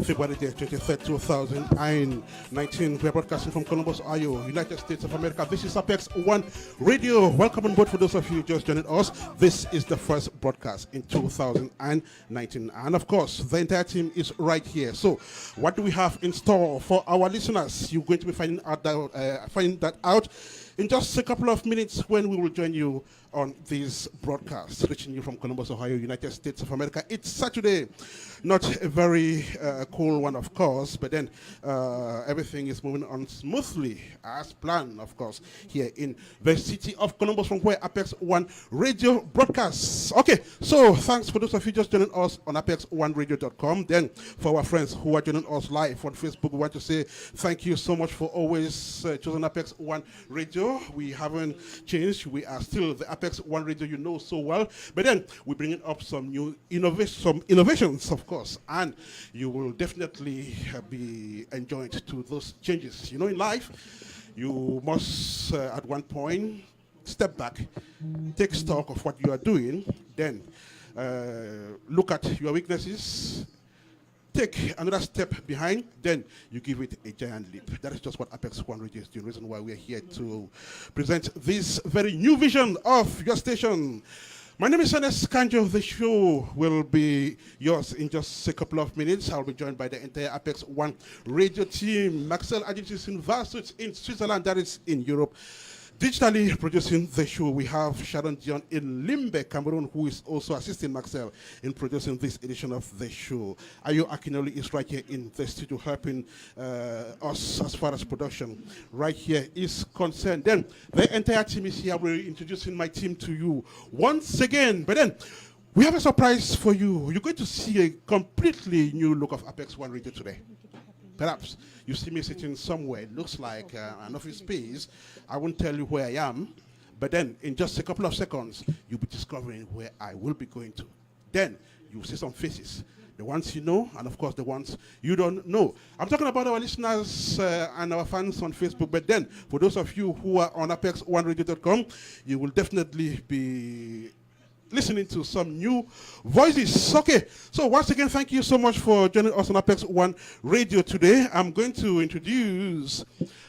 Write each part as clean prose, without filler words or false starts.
February the 23rd, 2019. We are broadcasting from Columbus, Ohio, United States of America. This is Apex1 Radio. Welcome on board for those of you just joining us. This is the first broadcast in 2019. And of course, the entire team is right here. So what do we have in store for our listeners? You're going to be finding that out in just a couple of minutes when we will join you on this broadcast, reaching you from Columbus, Ohio, United States of America. It's Saturday, not a very cool one, of course, but then everything is moving on smoothly as planned, of course, here in the city of Columbus, from where Apex1 Radio broadcasts. Okay, so thanks for those of you just joining us on Apex1radio.com. Then for our friends who are joining us live on Facebook, we want to say thank you so much for always choosing Apex1 Radio. We haven't changed. We are still the Apex1 Radio you know so well. But then we're bringing up some new innovations, of course. And you will definitely be enjoying to those changes. You know, in life, you must, at one point, step back, take stock of what you are doing, then look at your weaknesses, take another step behind, then you give it a giant leap. That is just what Apex1 Radio is doing. The reason why we are here to present this very new vision of your station. My name is Ernest Kanjo. The show will be yours in just a couple of minutes. I'll be joined by the entire Apex1 Radio team. Maxel Adjus in Varsut in Switzerland, that is in Europe. Digitally producing the show, we have Sharon Dion in Limbe, Cameroon, who is also assisting Maxwell in producing this edition of the show. Ayo Akinoli is right here in the studio helping us as far as production right here is concerned. Then the entire team is here. We're introducing my team to you once again. But then we have a surprise for you. You're going to see a completely new look of Apex1 Radio today. Perhaps you see me sitting somewhere. It looks like an office space. I won't tell you where I am, but then in just a couple of seconds, you'll be discovering where I will be going to. Then you'll see some faces, the ones you know, and of course the ones you don't know. I'm talking about our listeners and our fans on Facebook, but then for those of you who are on Apex1radio.com, you will definitely be listening to some new voices. Okay, so once again, thank you so much for joining us on Apex1 Radio today. I'm going to introduce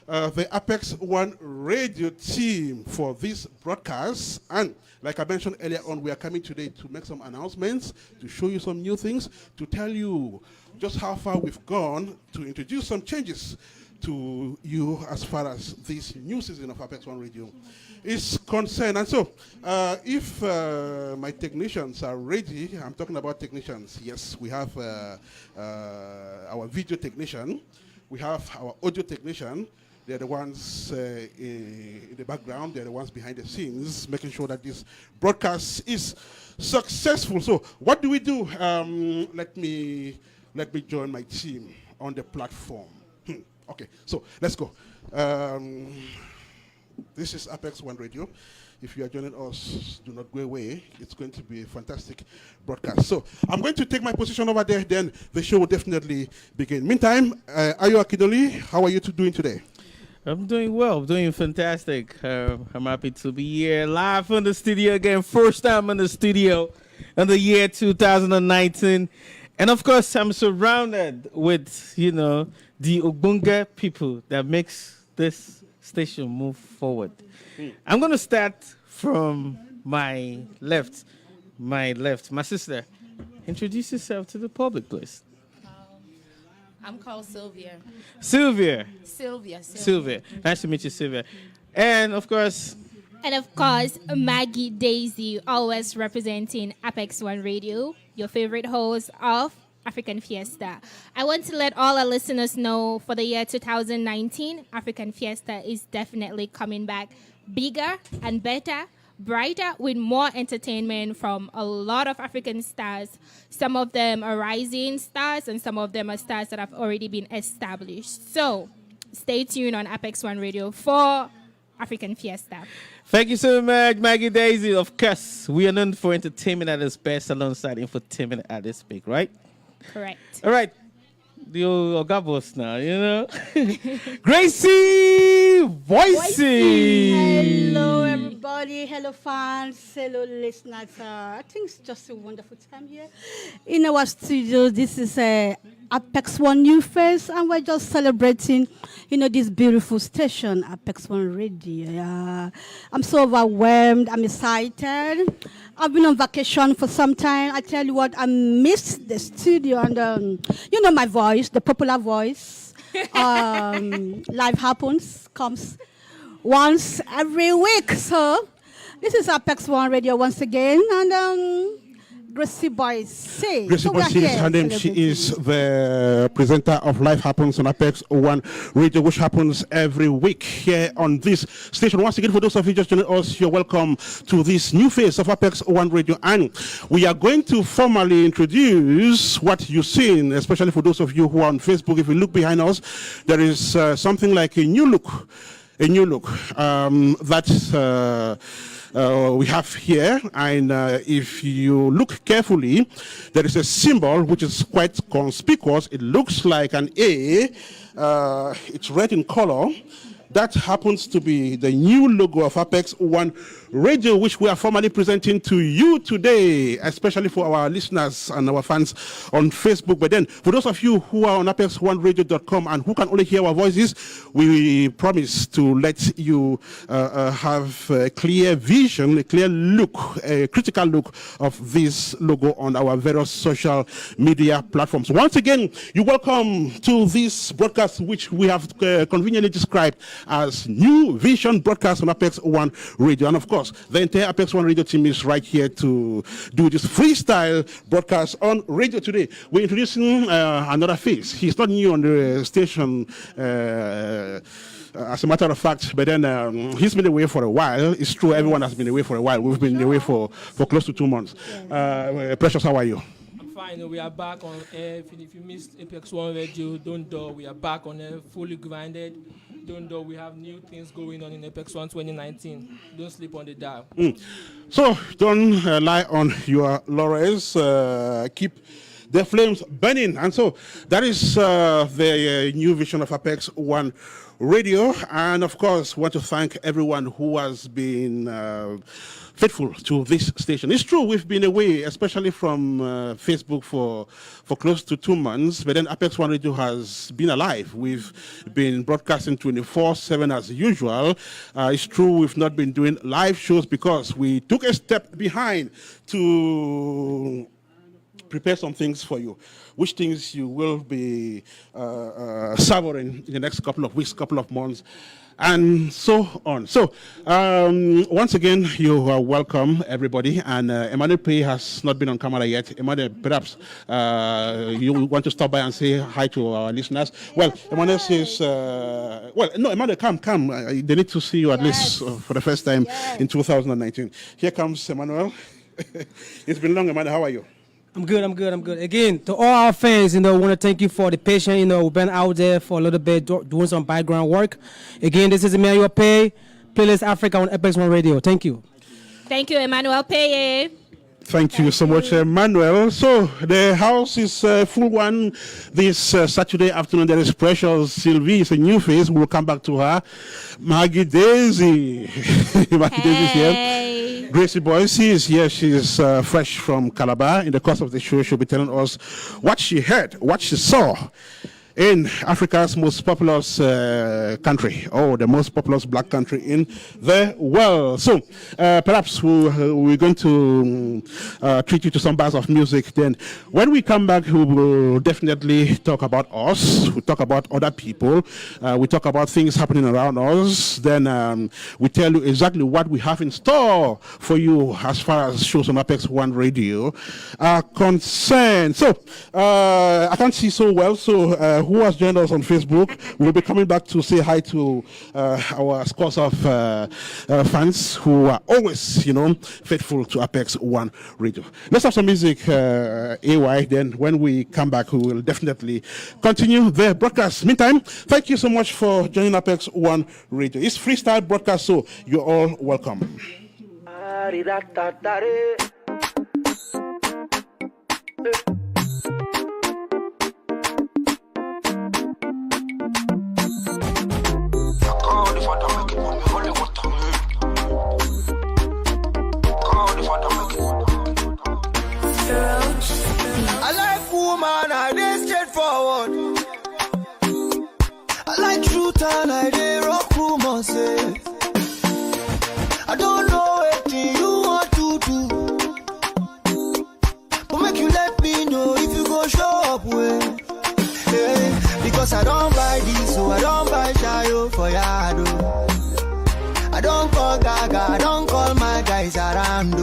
the Apex1 Radio team for this broadcast. And like I mentioned earlier on, we are coming today to make some announcements, to show you some new things, to tell you just how far we've gone, to introduce some changes to you as far as this new season of Apex1 Radio is concerned. And so, if my technicians are ready, I'm talking about technicians. Yes, we have our video technician, we have our audio technician. They're the ones in the background. They're the ones behind the scenes, making sure that this broadcast is successful. So, what do we do? Let me join my team on the platform. Okay, so let's go. This is Apex1 Radio. If you are joining us, do not go away. It's going to be a fantastic broadcast. So I'm going to take my position over there, then the show will definitely begin. Meantime, Ayo Akinoli, how are you two doing today? I'm doing well, doing fantastic. I'm happy to be here live in the studio again. First time in the studio in the year 2019. And of course, I'm surrounded with, the Ogbonge people that makes this station move forward. I'm going to start from my left. My sister. Introduce yourself to the public, please. I'm called Sylvia. Sylvia. Sylvia. Nice to meet you, Sylvia. And of course, Maggie Daisy, always representing Apex1 Radio, your favorite host of African Fiesta. I want to let all our listeners know for the year 2019, African Fiesta is definitely coming back bigger and better, brighter, with more entertainment from a lot of African stars. Some of them are rising stars and some of them are stars that have already been established. So stay tuned on Apex1 Radio for African Fiesta. Thank you so much, Maggie Daisy. Of course, we are known for entertainment at its best alongside infotainment at its peak, right? Correct. All right. The old boss now, Gracie Voicey. Hello, everybody. Hello, fans. Hello, listeners. I think it's just a wonderful time here in our studio. This is Apex1 New Face, and we're just celebrating, this beautiful station, Apex1 Radio. I'm so overwhelmed. I'm excited. I've been on vacation for some time. I tell you what, I missed the studio and, my voice, the popular voice. Life happens, comes once every week. So this is Apex1 Radio once again. And Gracie Voicey. Gracie Voicey is her name. She is the presenter of Life Happens on Apex1 Radio, which happens every week here on this station. Once again, for those of you just joining us, you're welcome to this new face of Apex1 Radio. And we are going to formally introduce what you've seen, especially for those of you who are on Facebook. If you look behind us, there is something like a new look that we have here, and if you look carefully, there is a symbol which is quite conspicuous. It looks like an A. It's red in color. That happens to be the new logo of Apex1 Radio, which we are formally presenting to you today, especially for our listeners and our fans on Facebook. But then, for those of you who are on Apex1radio.com and who can only hear our voices, we promise to let you have a clear vision, a clear look, a critical look of this logo on our various social media platforms. Once again, you're welcome to this broadcast, which we have conveniently described as New Vision broadcast on Apex One Radio. And of course, the entire Apex One Radio team is right here to do this freestyle broadcast on radio today. We're introducing another face. He's not new on the station. As a matter of fact, but then he's been away for a while. It's true, everyone has been away for a while. We've been away for close to 2 months. Precious, how are you? I'm fine. We are back on air. If you missed Apex1 Radio, don't do. We are back on air, fully grinded. Don't do. We have new things going on in Apex1 2019. Don't sleep on the dial. So don't lie on your laurels. Keep the flames burning. And so that is the new vision of Apex One Radio. And of course, want to thank everyone who has been faithful to this station. It's true, we've been away, especially from Facebook for close to 2 months, but then Apex One Radio has been alive. We've been broadcasting 24/7 as usual. It's true, we've not been doing live shows because we took a step behind to prepare some things for you, which things you will be savoring in the next couple of weeks, couple of months, and so on. So, once again, you are welcome, everybody. And Emmanuel Pay has not been on camera yet. Emmanuel, perhaps you want to stop by and say hi to our listeners. Well, Emmanuel says, no, Emmanuel, come. They need to see you at least for the first time in 2019. Here comes Emmanuel. It's been long, Emmanuel. How are you? I'm good. Again, to all our fans, want to thank you for the patience. We've been out there for a little bit doing some background work. Again, this is Emmanuel Pay, Playlist Africa on Apex1 Radio. Thank you. Thank you, Emmanuel Pay. Thank you so much, Manuel. So the house is full one this Saturday afternoon. There is Precious Sylvie. It's a new face. We'll come back to her. Maggie Daisy. Maggie Daisy is here. Gracie Boyce is here. She's fresh from Calabar. In the course of the show, she'll be telling us what she heard, what she saw in Africa's most populous country, the most populous black country in the world. So perhaps we're going to treat you to some bars of music. Then when we come back, we will definitely talk about us. We talk about other people. We talk about things happening around us. Then we tell you exactly what we have in store for you as far as shows on Apex One Radio are concerned. So I can't see so well. So who has joined us on Facebook? We'll be coming back to say hi to our scores of fans who are always, faithful to Apex One Radio. Let's have some music, AY. Then when we come back, we will definitely continue the broadcast. Meantime, thank you so much for joining Apex One Radio. It's freestyle broadcast, so you're all welcome. I like woman, I dey straightforward. I like truth and I dey rock rumors. I don't know what you want to do, but make you let me know if you go show up well. Because I don't buy this, so I don't buy Shayo for Yado. I don't call Gaga, I don't call my guys around.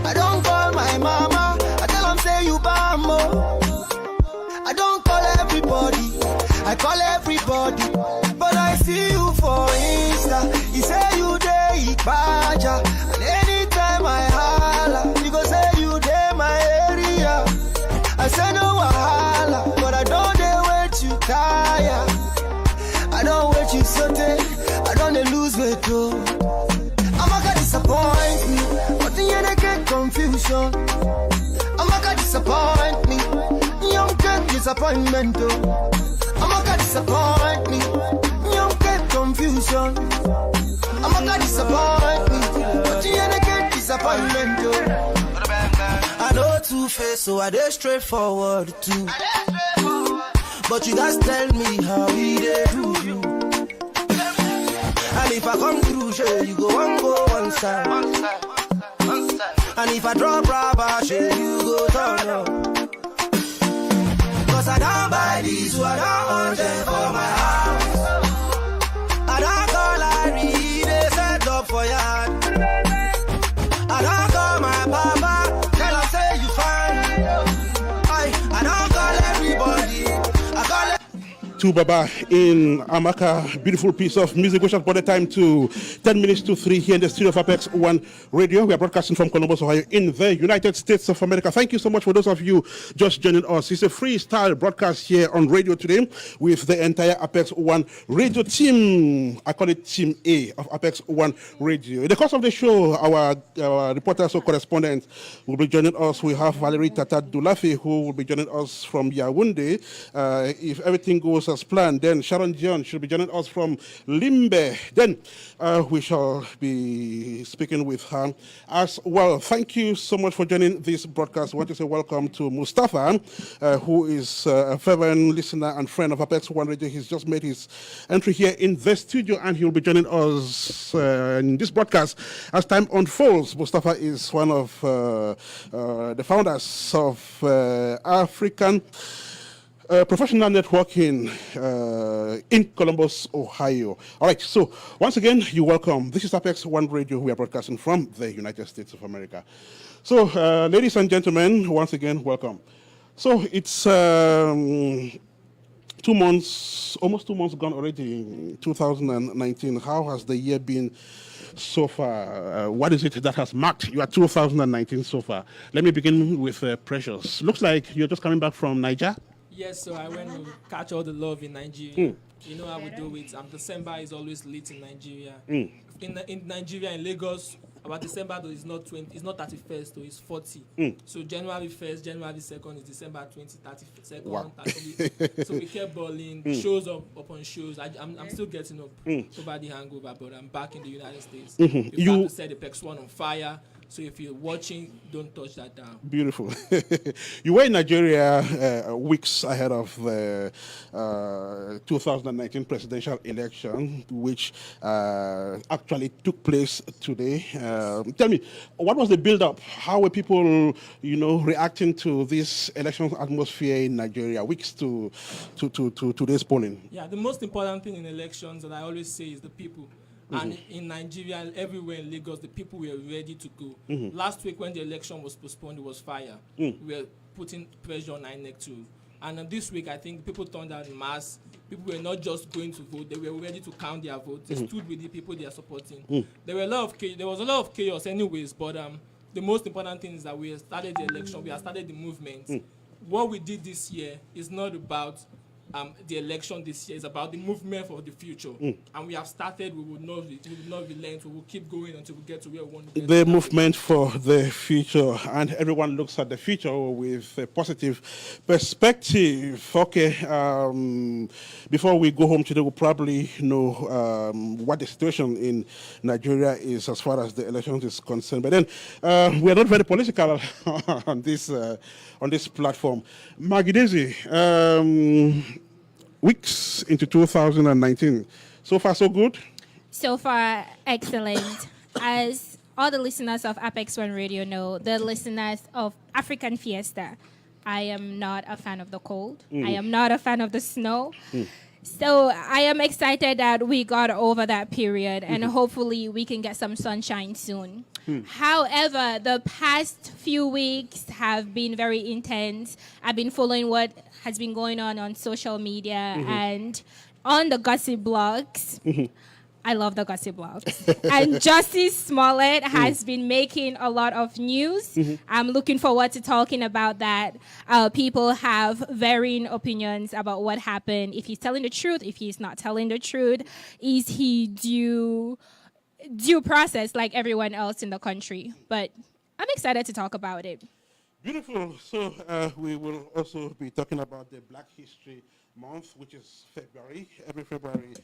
I don't call my mama, I tell them say you bambo. I don't call everybody, I call everybody. But I see you for Insta, you say you dey Ibaja. And anytime I holla, you go say you dey my area. I say no wahala, but I don't dey wait you tire. I don't wait you sote, I don't dey lose weight too. I'm not gonna disappoint me, but the end I get confusion. I'm not gonna disappoint me, young get disappointment too. I'm not gonna disappoint me, young get confusion. I'm not gonna disappoint me, but the end I get disappointment too. I know two-face, so I dey straightforward too. But you guys tell me how we dey do you. And if I come through, sure, you go one side. And if I drop rubber, sure, you go turn up. Cause I don't buy these, so I don't want them for my house. to Baba in Amaka. Beautiful piece of music, which has brought the time to 10 minutes to 3 here in the studio of Apex One Radio. We are broadcasting from Columbus, Ohio, in the United States of America. Thank you so much for those of you just joining us. It's a freestyle broadcast here on radio today with the entire Apex One Radio team. I call it Team A of Apex One Radio. In the course of the show, our reporters or correspondents will be joining us. We have Valerie Tata Dulafi, who will be joining us from Yaoundé. If everything goes as planned, then Sharon John should be joining us from Limbe. Then we shall be speaking with her as well. Thank you so much for joining this broadcast. I want to say welcome to Mustafa, who is a fervent listener and friend of Apex One Radio. He's just made his entry here in the studio, and he'll be joining us in this broadcast as time unfolds. Mustafa is one of the founders of African Professional Networking in Columbus, Ohio. All right, so once again, you're welcome. This is Apex One Radio. We are broadcasting from the United States of America. So, ladies and gentlemen, once again, welcome. So, it's 2 months, almost 2 months gone already in 2019. How has the year been so far? What is it that has marked your 2019 so far? Let me begin with Precious. Looks like you're just coming back from Niger. Yes, so I went to catch all the love in Nigeria. You know how we do it. December is always lit in Nigeria. In Nigeria, in Lagos, about December though is not 20, it's not 31st, though it's 40. So January 1st, January 2nd is December 20, 32nd, Wow. 30th. So we kept balling, shows upon shows. I'm still getting up over the hangover, but I'm back in the United States. We're about to set the Apex One on fire. So if you're watching, don't touch that down. Beautiful. You were in Nigeria weeks ahead of the 2019 presidential election, which actually took place today. Tell me, what was the build-up? How were people, reacting to this election atmosphere in Nigeria weeks to today's polling? Yeah, the most important thing in elections that I always say is the people. And in Nigeria, everywhere in Lagos, the people were ready to go. Last week, when the election was postponed, it was fire. We were putting pressure on INEC too. And this week, I think people turned out en masse. People were not just going to vote; they were ready to count their votes. They stood with the people they are supporting. There was a lot of chaos, anyways. But the most important thing is that we started the election. We have started the movement. What we did this year is not about the election this year. Is about the movement for the future, and we have started. We will not relent. We will keep going until we get to where we want to get. The movement for the future, and everyone looks at the future with a positive perspective. Okay, before we go home today, we'll probably know what the situation in Nigeria is as far as the elections is concerned. But then we are not very political on this platform. Magidezi, weeks into 2019. So far, so good? So far, excellent. As all the listeners of Apex One Radio know, the listeners of African Fiesta, I am not a fan of the cold. I am not a fan of the snow. So I am excited that we got over that period, and hopefully we can get some sunshine soon. However, the past few weeks have been very intense. I've been following what has been going on social media and on the gossip blogs. I love the gossip blogs. And Justice Smollett has been making a lot of news. I'm looking forward to talking about that. People have varying opinions about what happened. If he's telling the truth, if he's not telling the truth, is he due process like everyone else in the country? But I'm excited to talk about it. Beautiful. So we will also be talking about the Black History Month, which is February. Every February,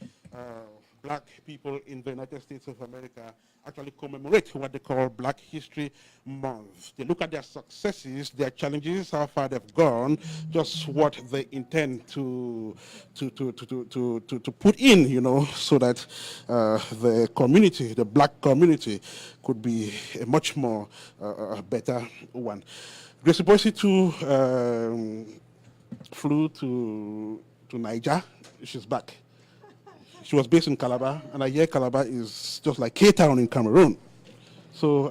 Black people in the United States of America actually commemorate what they call Black History Month. They look at their successes, their challenges, how far they've gone, just what they intend to put in, so that the community, the Black community, could be a much more better one. Gracie Boise too flew to Niger. She's back. She was based in Calabar, and I hear Calabar is just like K-Town in Cameroon. So,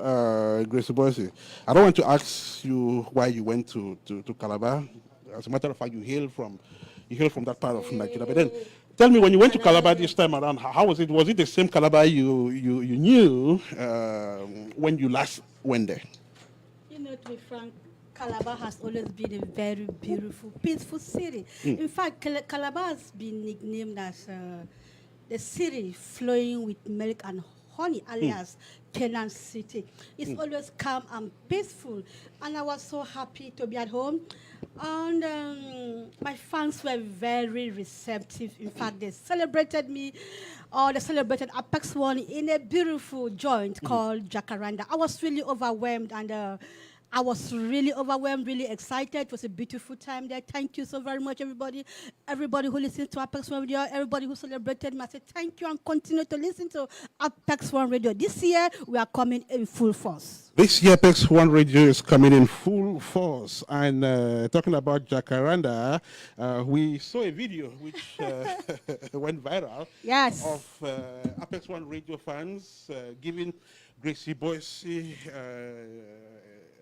Gracie Boise, I don't want to ask you why you went to Calabar. As a matter of fact, you hail from You hail from that part of Nigeria. But then, tell me, when you went to Calabar this time around, how was it? Was it the same Calabar you knew when you last went there? You know, to be frank, Calabar has always been a very beautiful, peaceful city. In fact, Calabar has been nicknamed as the city flowing with milk and honey, alias Canaan City. It's always calm and peaceful. And I was so happy to be at home. And my fans were very receptive. In fact, they celebrated me, or they celebrated Apex One in a beautiful joint called Jacaranda. I was really overwhelmed, and I was really overwhelmed, really excited. It was a beautiful time there. Thank you so very much, everybody. Everybody who listened to Apex One Radio, everybody who celebrated me, I said thank you and continue to listen to Apex One Radio. This year, we are coming in full force. This year, Apex One Radio is coming in full force. And talking about Jacaranda, we saw a video which went viral of Apex One Radio fans giving Gracie Boise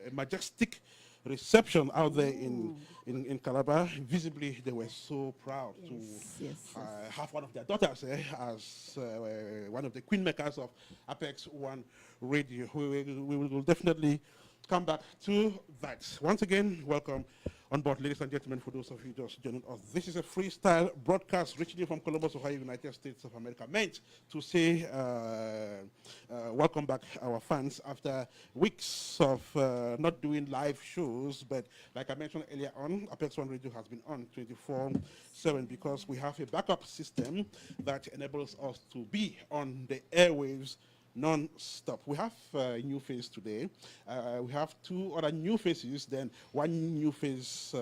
a majestic reception out there in Calabar. Visibly, they were so proud to have one of their daughters as one of the queen makers of Apex One Radio. We will definitely come back to that. Once again, welcome on board, ladies and gentlemen, for those of you just joining us. This is a freestyle broadcast reaching you from Columbus, Ohio, United States of America, meant to say welcome back our fans after weeks of not doing live shows. But like I mentioned earlier on, Apex One Radio has been on 24/7 because we have a backup system that enables us to be on the airwaves non-stop. We have a new face today. We have two other new faces, then one new face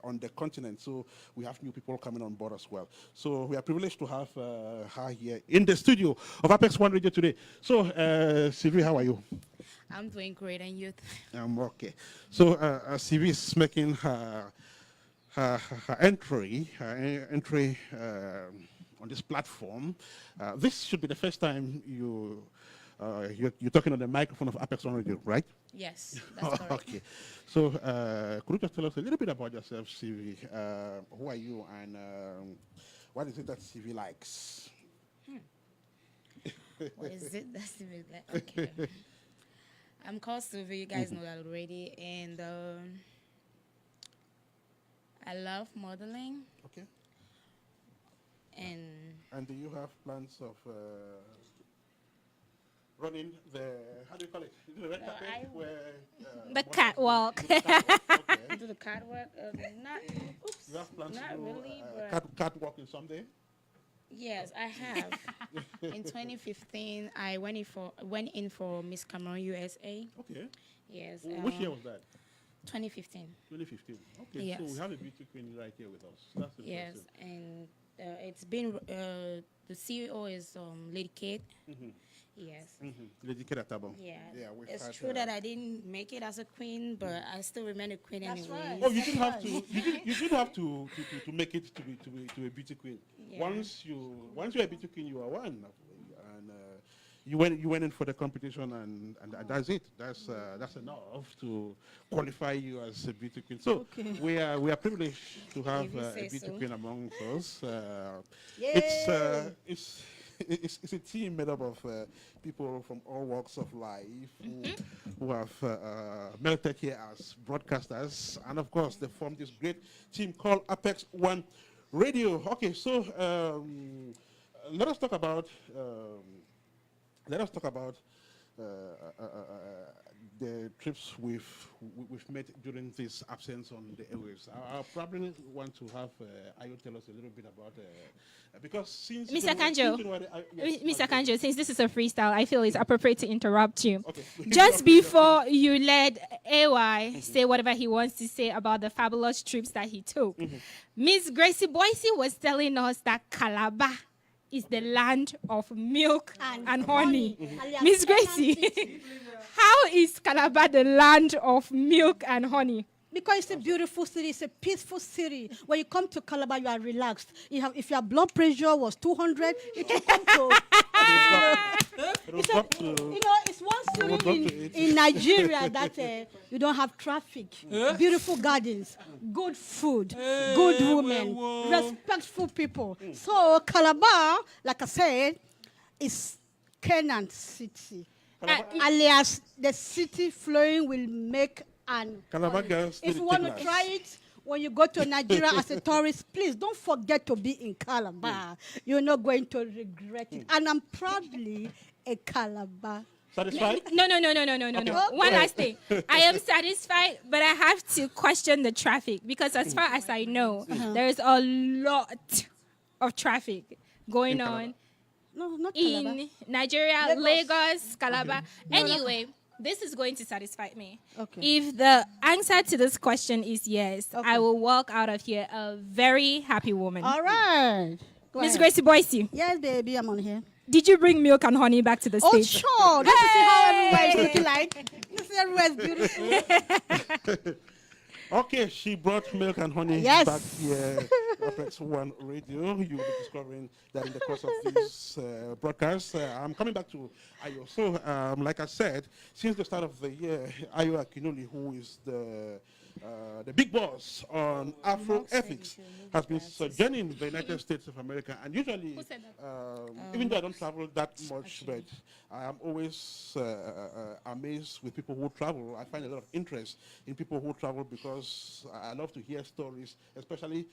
on the continent. So we have new people coming on board as well. So we are privileged to have her here in the studio of Apex One Radio today. So Sylvie, how are you? I'm doing great, and you? I'm okay. So Sylvie is making her entry on this platform. This should be the first time you're talking on the microphone of Apex One Radio, right? Yes, that's correct. Okay. So could you just tell us a little bit about yourself, CV? Who are you, and what is it that CV likes? What is it that CV likes? Okay. I'm called Sylvie. You guys know that already. And I love modeling. Okay. And do you have plans of running the, how do you call it? Is it the red carpet the catwalk. Okay. do the catwalk? Not. Oops. You have plans not to do really, catwalking someday? Yes, I have. In 2015, I went in for Miss Cameroon USA. Okay. Yes. Which year was that? 2015. 2015. Okay. Yes. So we have a beauty queen right here with us. That's impressive. Yes, and it's been the CEO is Lady Kate. Yes. Lady Kate Atabo. Yeah. Yeah. It's true that I didn't make it as a queen, but I still remain a queen anyway. right. Oh, you didn't have to. You didn't have to make it to a beauty queen. Yeah. Once you're a beauty queen, you are one, and you went in for the competition, and that's it. That's enough to qualify you as a beauty queen. So we are privileged to have a beauty queen among us. It's a team made up of people from all walks of life who have melted here as broadcasters, and of course they formed this great team called Apex One Radio. Okay, so let us talk about the trips we've made during this absence on the airwaves. I probably want to have Ayo tell us a little bit about because since Mr. Kanjo, since this is a freestyle, I feel it's appropriate to interrupt you. Okay. Just before you let AY say whatever he wants to say about the fabulous trips that he took, Miss Gracie Boise was telling us that Calabar is the land of milk and honey. Miss Gracie, how is Calabar the land of milk and honey? Because it's a beautiful city, it's a peaceful city. When you come to Calabar, you are relaxed. If your blood pressure was 200, it will come to. It's one city in Nigeria that you don't have traffic, beautiful gardens, good food, good women, respectful people. So Calabar, like I said, is Canaan City. Alias, the city flowing will make an. If you want to try it, when you go to Nigeria as a tourist, please don't forget to be in Calabar. You're not going to regret it. And I'm proudly a Calabar. Satisfied? No. Okay. One last thing. I am satisfied, but I have to question the traffic because as far as I know, there is a lot of traffic going on No, not Calabar. in Nigeria, Lagos, Calabar. Anyway, this is going to satisfy me. Okay. If the answer to this question is yes, I will walk out of here a very happy woman. All right. Go Miss ahead. Gracie Boise, Yes, baby, I'm on here. did you bring milk and honey back to the Oh, stage? sure. Let's see how everywhere is looking like. Let's see everywhere is beautiful. Okay, she brought milk and honey Yes. back here. Apex1 Radio. You will be discovering that in the course of this broadcast. I'm coming back to Ayo. So, like I said, since the start of the year, Ayo Akinoli, who is the big boss on Afro Ethics, has been sojourning the United States of America. And usually, even though I don't travel that much, but I am always amazed with people who travel. I find a lot of interest in people who travel because I love to hear stories, especially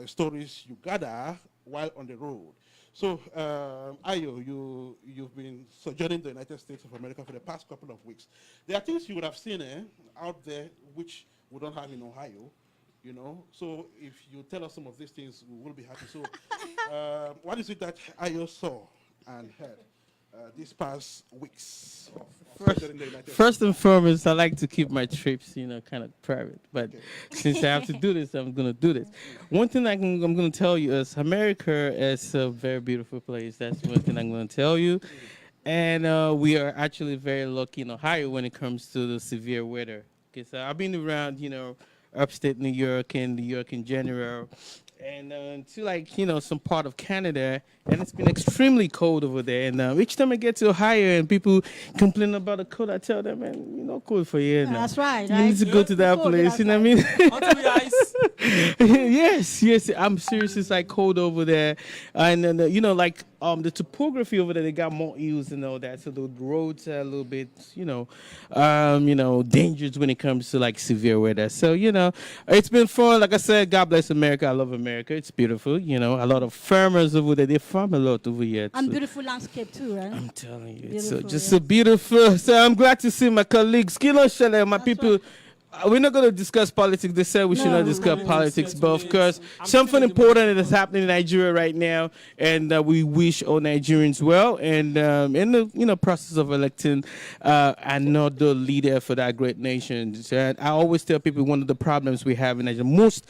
stories you gather while on the road. So, Ayo, you've been sojourning the United States of America for the past couple of weeks. There are things you would have seen out there which we don't have in Ohio, you know. So if you tell us some of these things, we will be happy. So what is it that Ayo saw and heard these past weeks of sojourning the United States? First and foremost, I like to keep my trips, kind of private. But since I have to do this, I'm going to do this. One thing I'm going to tell you is America is a very beautiful place. That's one thing I'm going to tell you. And we are actually very lucky in Ohio when it comes to the severe weather. Because I've been around, upstate New York and New York in general, and to some part of Canada, and it's been extremely cold over there. And each time I get to Ohio and people complain about the cold, I tell them, man, cold for you. That's right. You need to go to that place, you know what I mean? Onto the ice. Yes, I'm serious. It's like cold over there, and then the topography over there, they got more hills and all that, so the roads are a little bit, dangerous when it comes to like severe weather. So it's been fun. Like I said, God bless America. I love America. It's beautiful. A lot of farmers over there. They farm a lot over here. And beautiful landscape too, right? I'm telling you, Beautiful, it's just so beautiful. So I'm glad to see my colleagues, my people. right. We're not going to discuss politics. They said we should not discuss politics, but of course, something important is happening in Nigeria right now, and we wish all Nigerians well. And in the process of electing another leader for that great nation, and I always tell people one of the problems we have in Nigeria, most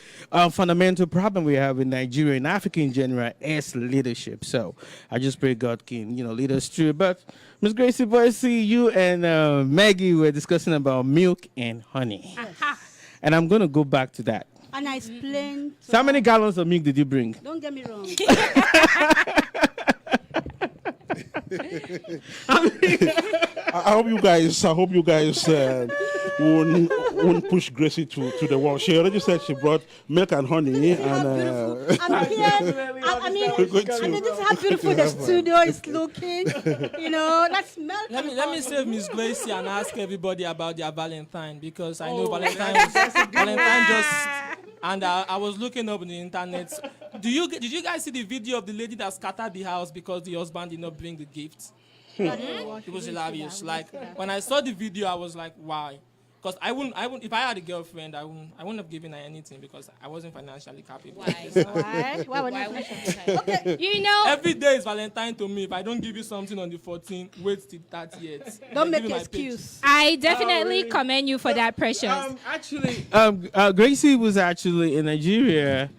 fundamental problem we have in Nigeria and Africa in general, is leadership. So I just pray God can lead us through. But Ms. Gracie Boise, you and Maggie were discussing about milk and honey. And I'm going to go back to that. And I explained. So how many gallons of milk did you bring? Don't get me wrong. I hope you guys won't push Gracie to the wall. She already said she brought milk and honey, and I'm here. I mean, this is how beautiful the studio is looking. Let's melt. Let me save Miss Gracie and ask everybody about their Valentine, because I know Valentine just. And I was looking up on the internet. Did you guys see the video of the lady that scattered the house because the husband did not bring the gift? It was hilarious. Like when I saw the video, I was like, why? Because I wouldn't. If I had a girlfriend, I wouldn't have given her anything because I wasn't financially capable. Why? Okay, Every day is Valentine to me. If I don't give you something on the 14th, wait till 30th. Don't make excuse. I definitely commend you for that, Precious. Gracie was actually in Nigeria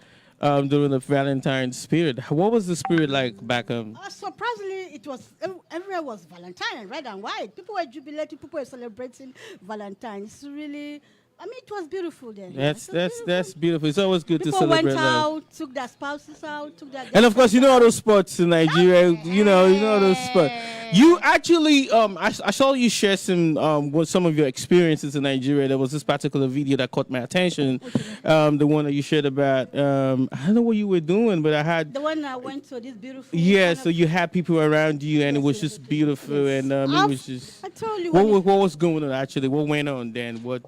during the Valentine's period. What was the spirit like back home? Surprisingly, it was everywhere was Valentine, red and white. People were jubilating. People were celebrating Valentine's. It's really I mean, it was beautiful then. That's beautiful. It's always good People to celebrate went love. out, took their spouses out, took their... And of course, you know all those spots in Nigeria. You know those spots. You actually, I saw you share some of your experiences in Nigeria. There was this particular video that caught my attention. The one that you shared about. I don't know what you were doing, but I had. The one I went to this beautiful. Yeah, so you had people around you, and it was just beautiful, and it was just. I told you. What was going on actually? What went on then? What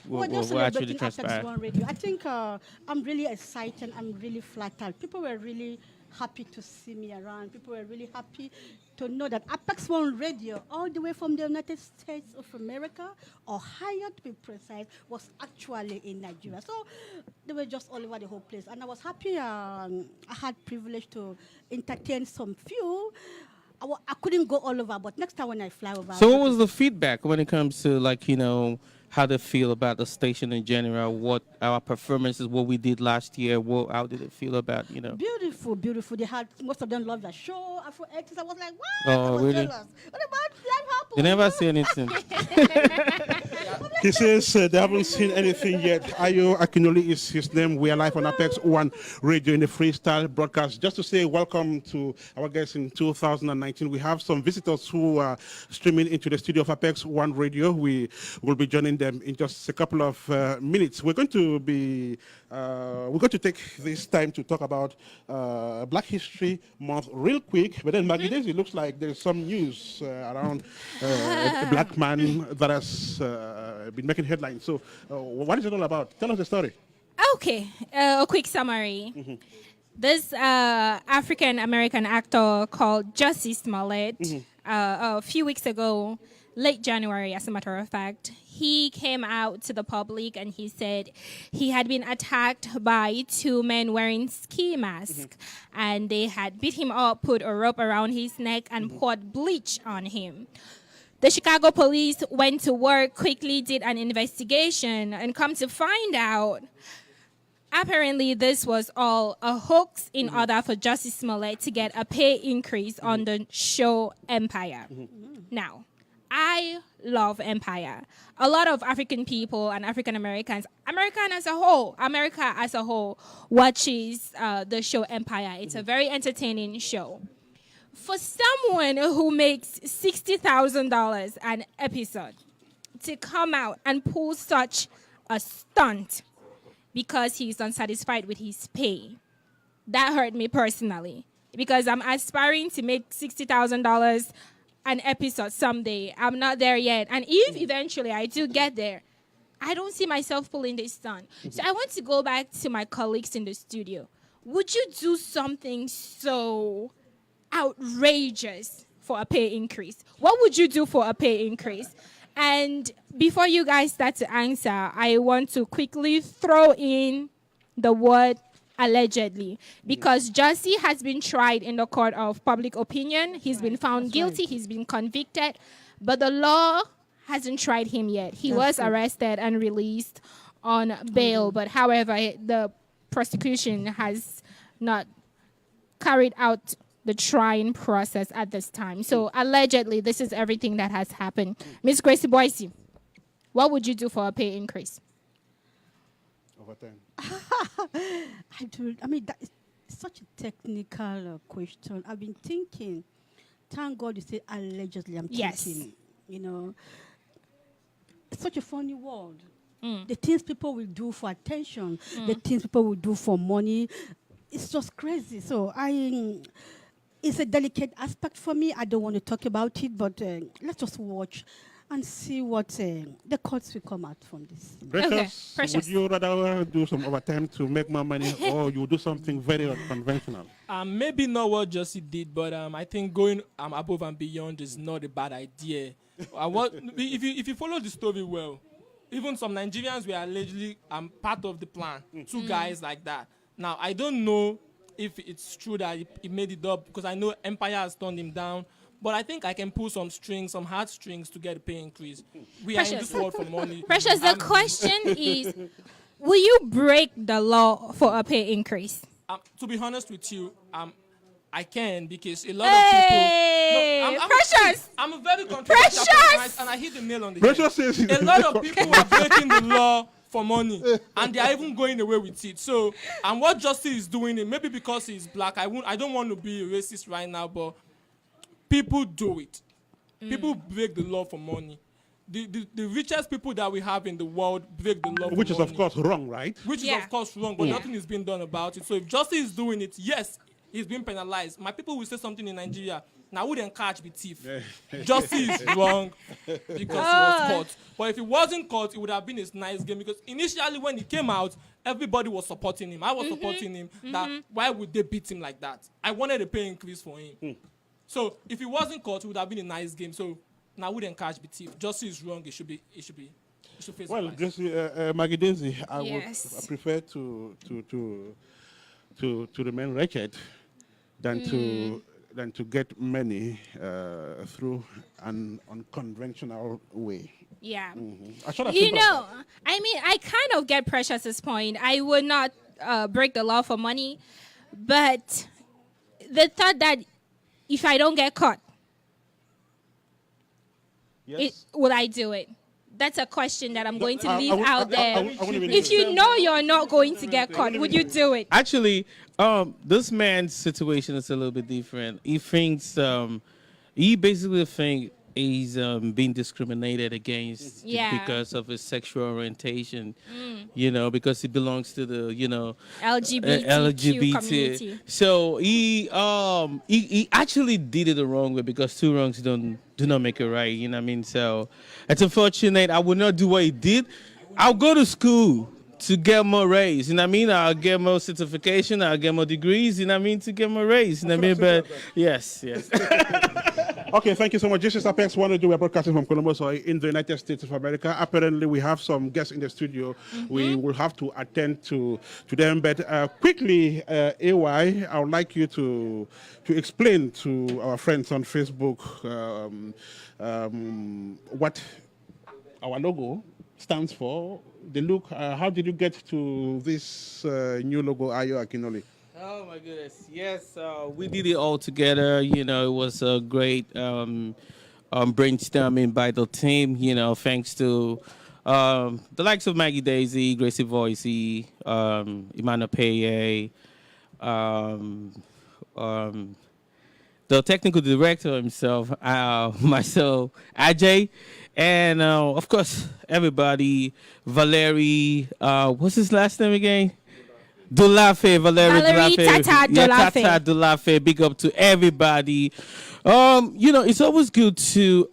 actually transpired? Apex1 Radio. I think I'm really excited. I'm really flattered. People were really happy to see me around. People were really happy to know that Apex1 Radio, all the way from the United States of America, Ohio to be precise, was actually in Nigeria. So they were just all over the whole place. And I was happy. I had privilege to entertain some few. I couldn't go all over, but next time when I fly over. So what was the feedback when it comes to how they feel about the station in general, what our performances, what we did last year, how did it feel about, Beautiful, beautiful. They had, most of them loved the show, Afro X. I was like, what? Oh, I was really? jealous. What about Live Apple? They never say anything. He says they haven't seen anything yet. Ayo Akinoli is his name. We are live on Apex1 Radio in the freestyle broadcast. Just to say welcome to our guests in 2019. We have some visitors who are streaming into the studio of Apex1 Radio. We will be joining them in just a couple of minutes. We're going to take this time to talk about Black History Month real quick. But then, Maggie Daisy, it looks like there's some news around a black man that has been making headlines. So what is it all about? Tell us the story. Okay, a quick summary. This African-American actor called Jussie Smollett, a few weeks ago, late January, as a matter of fact, he came out to the public and he said he had been attacked by two men wearing ski masks, and they had beat him up, put a rope around his neck, and poured bleach on him. The Chicago police went to work, quickly did an investigation, and come to find out, apparently this was all a hoax in order for Jussie Smollett to get a pay increase on the show Empire. Now, I love Empire. A lot of African people and African Americans, America as a whole, watches the show Empire. It's a very entertaining show. For someone who makes $60,000 an episode to come out and pull such a stunt because he's unsatisfied with his pay, that hurt me personally, because I'm aspiring to make $60,000 an episode someday. I'm not there yet. And if eventually I do get there, I don't see myself pulling this stunt. So I want to go back to my colleagues in the studio. Would you do something so outrageous for a pay increase? What would you do for a pay increase? And before you guys start to answer, I want to quickly throw in the word allegedly, because Jussie has been tried in the court of public opinion. He's been found guilty. He's been convicted, but the law hasn't tried him yet. He was arrested and released on bail, but however, the prosecution has not carried out the trying process at this time. So allegedly, this is everything that has happened. Miss Gracie Boise, what would you do for a pay increase? Over 10. I mean, that is such a technical question. I've been thinking. Thank God you said allegedly. I'm thinking. It's such a funny word. The things people will do for attention, the things people will do for money, it's just crazy. So it's a delicate aspect for me. I don't want to talk about it, but let's just watch and see what the courts will come out from this. Precious, would you rather do some overtime to make more money, or you do something very unconventional? Maybe not what Jussie did, but I think going above and beyond is not a bad idea. If you follow the story well, even some Nigerians were allegedly part of the plan. Two guys like that. Now, I don't know if it's true that he made it up, because I know Empire has turned him down. But I think I can pull some heartstrings to get a pay increase. We are in this world for money. Precious, the question is, will you break the law for a pay increase? To be honest with you, I can, because a lot of people... Precious! I'm a very controversial person, and I hit the nail on the head. Precious says a lot of people are breaking the law for money, and they are even going away with it. So, and what Justice is doing, it maybe because he's black. I don't want to be a racist right now, but people do it. People break the law for money. The richest people that we have in the world break the law for Which is, money. of course, wrong, right? Which is, of course, wrong, but nothing is being done about it. So if Justice is doing it, yes, he's being penalized. My people will say something in Nigeria, now wouldn't catch the thief. Justice is wrong because he was caught. But if he wasn't caught, it would have been a nice game, because initially when he came out, everybody was supporting him. I was supporting him. That why would they beat him like that? I wanted a pay increase for him. So if he wasn't caught, it would have been a nice game. So now wouldn't catch the thief. Justice is wrong. It should face Well, the just Maggie Daisy, I Yes. would prefer to remain wretched than to get money through an unconventional way. Yeah. I should have You said know, I mean, I kind of get pressure at this point. I would not break the law for money, but the thought that if I don't get caught, will I do it? That's a question that I'm going to leave out there. If you know you're not going to get caught, would you do it? Actually, this man's situation is a little bit different. He thinks, he basically thinks he's being discriminated against because of his sexual orientation, you know, because he belongs to the, you know, LGBT community. So he actually did it the wrong way, because two wrongs do not make it right, you know what I mean? So it's unfortunate. I would not do what he did. I'll go to school to get more raise, you know what I mean? I'll get more certification, I'll get more degrees, you know what I mean, to get more raise, you know what I mean? But yes. Okay, thank you so much. This is Apex1radio. We're broadcasting from Columbus in the United States of America. Apparently, we have some guests in the studio. We will have to attend to them. But quickly, AY, I would like you to explain to our friends on Facebook what our logo stands for. The look, how did you get to this new logo, Ayo Akinole? Oh my goodness! Yes, we did it all together. You know, it was a great brainstorming by the team. You know, thanks to the likes of Maggie Daisy, Gracie Voicey, Imana Peye, the technical director himself, myself, Ajay, and of course everybody. Valerie, what's his last name again? Dulafe, Valerie Dulafe. Tata Dulafe. Tata Dulafe. Big up to everybody. You know, it's always good to,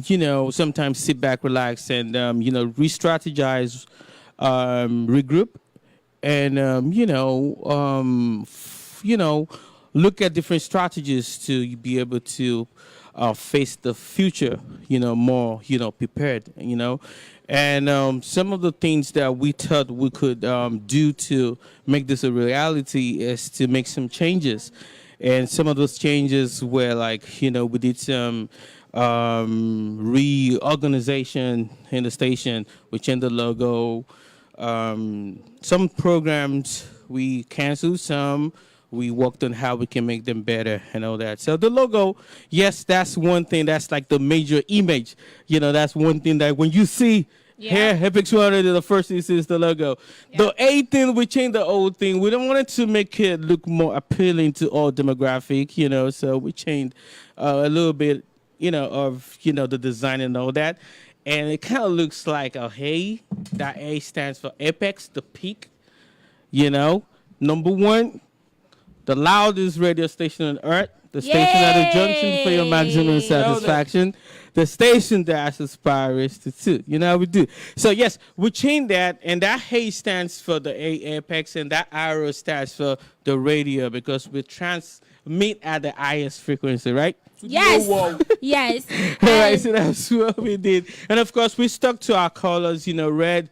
you know, sometimes sit back, relax, and, you know, re-strategize, regroup, and, you know, look at different strategies to be able to face the future, you know, more, you know, prepared, you know. And some of the things that we thought we could do to make this a reality is to make some changes. And some of those changes were like, you know, we did some reorganization in the station. We changed the logo. Some programs we canceled, some we worked on how we can make them better and all that. So the logo, yes, that's one thing. That's like the major image. You know, that's one thing that when you see here, Apex1radio, the first thing is the logo. Yeah. The A thing, we changed the old thing. We don't want it to make it look more appealing to all demographic, you know, so we changed a little bit, you know, of, you know, the design and all that. And it kind of looks like a A. That A stands for Apex, the peak, you know. Number one, the loudest radio station on earth, the station at the junction for your maximum satisfaction, the station that aspires to two. You know how we do. So yes, we changed that, and that H stands for the Apex, and that arrow stands for the radio, because we transmit at the highest frequency, right? Yes. Yes. All right, so that's what we did. And of course, we stuck to our colors, you know, red.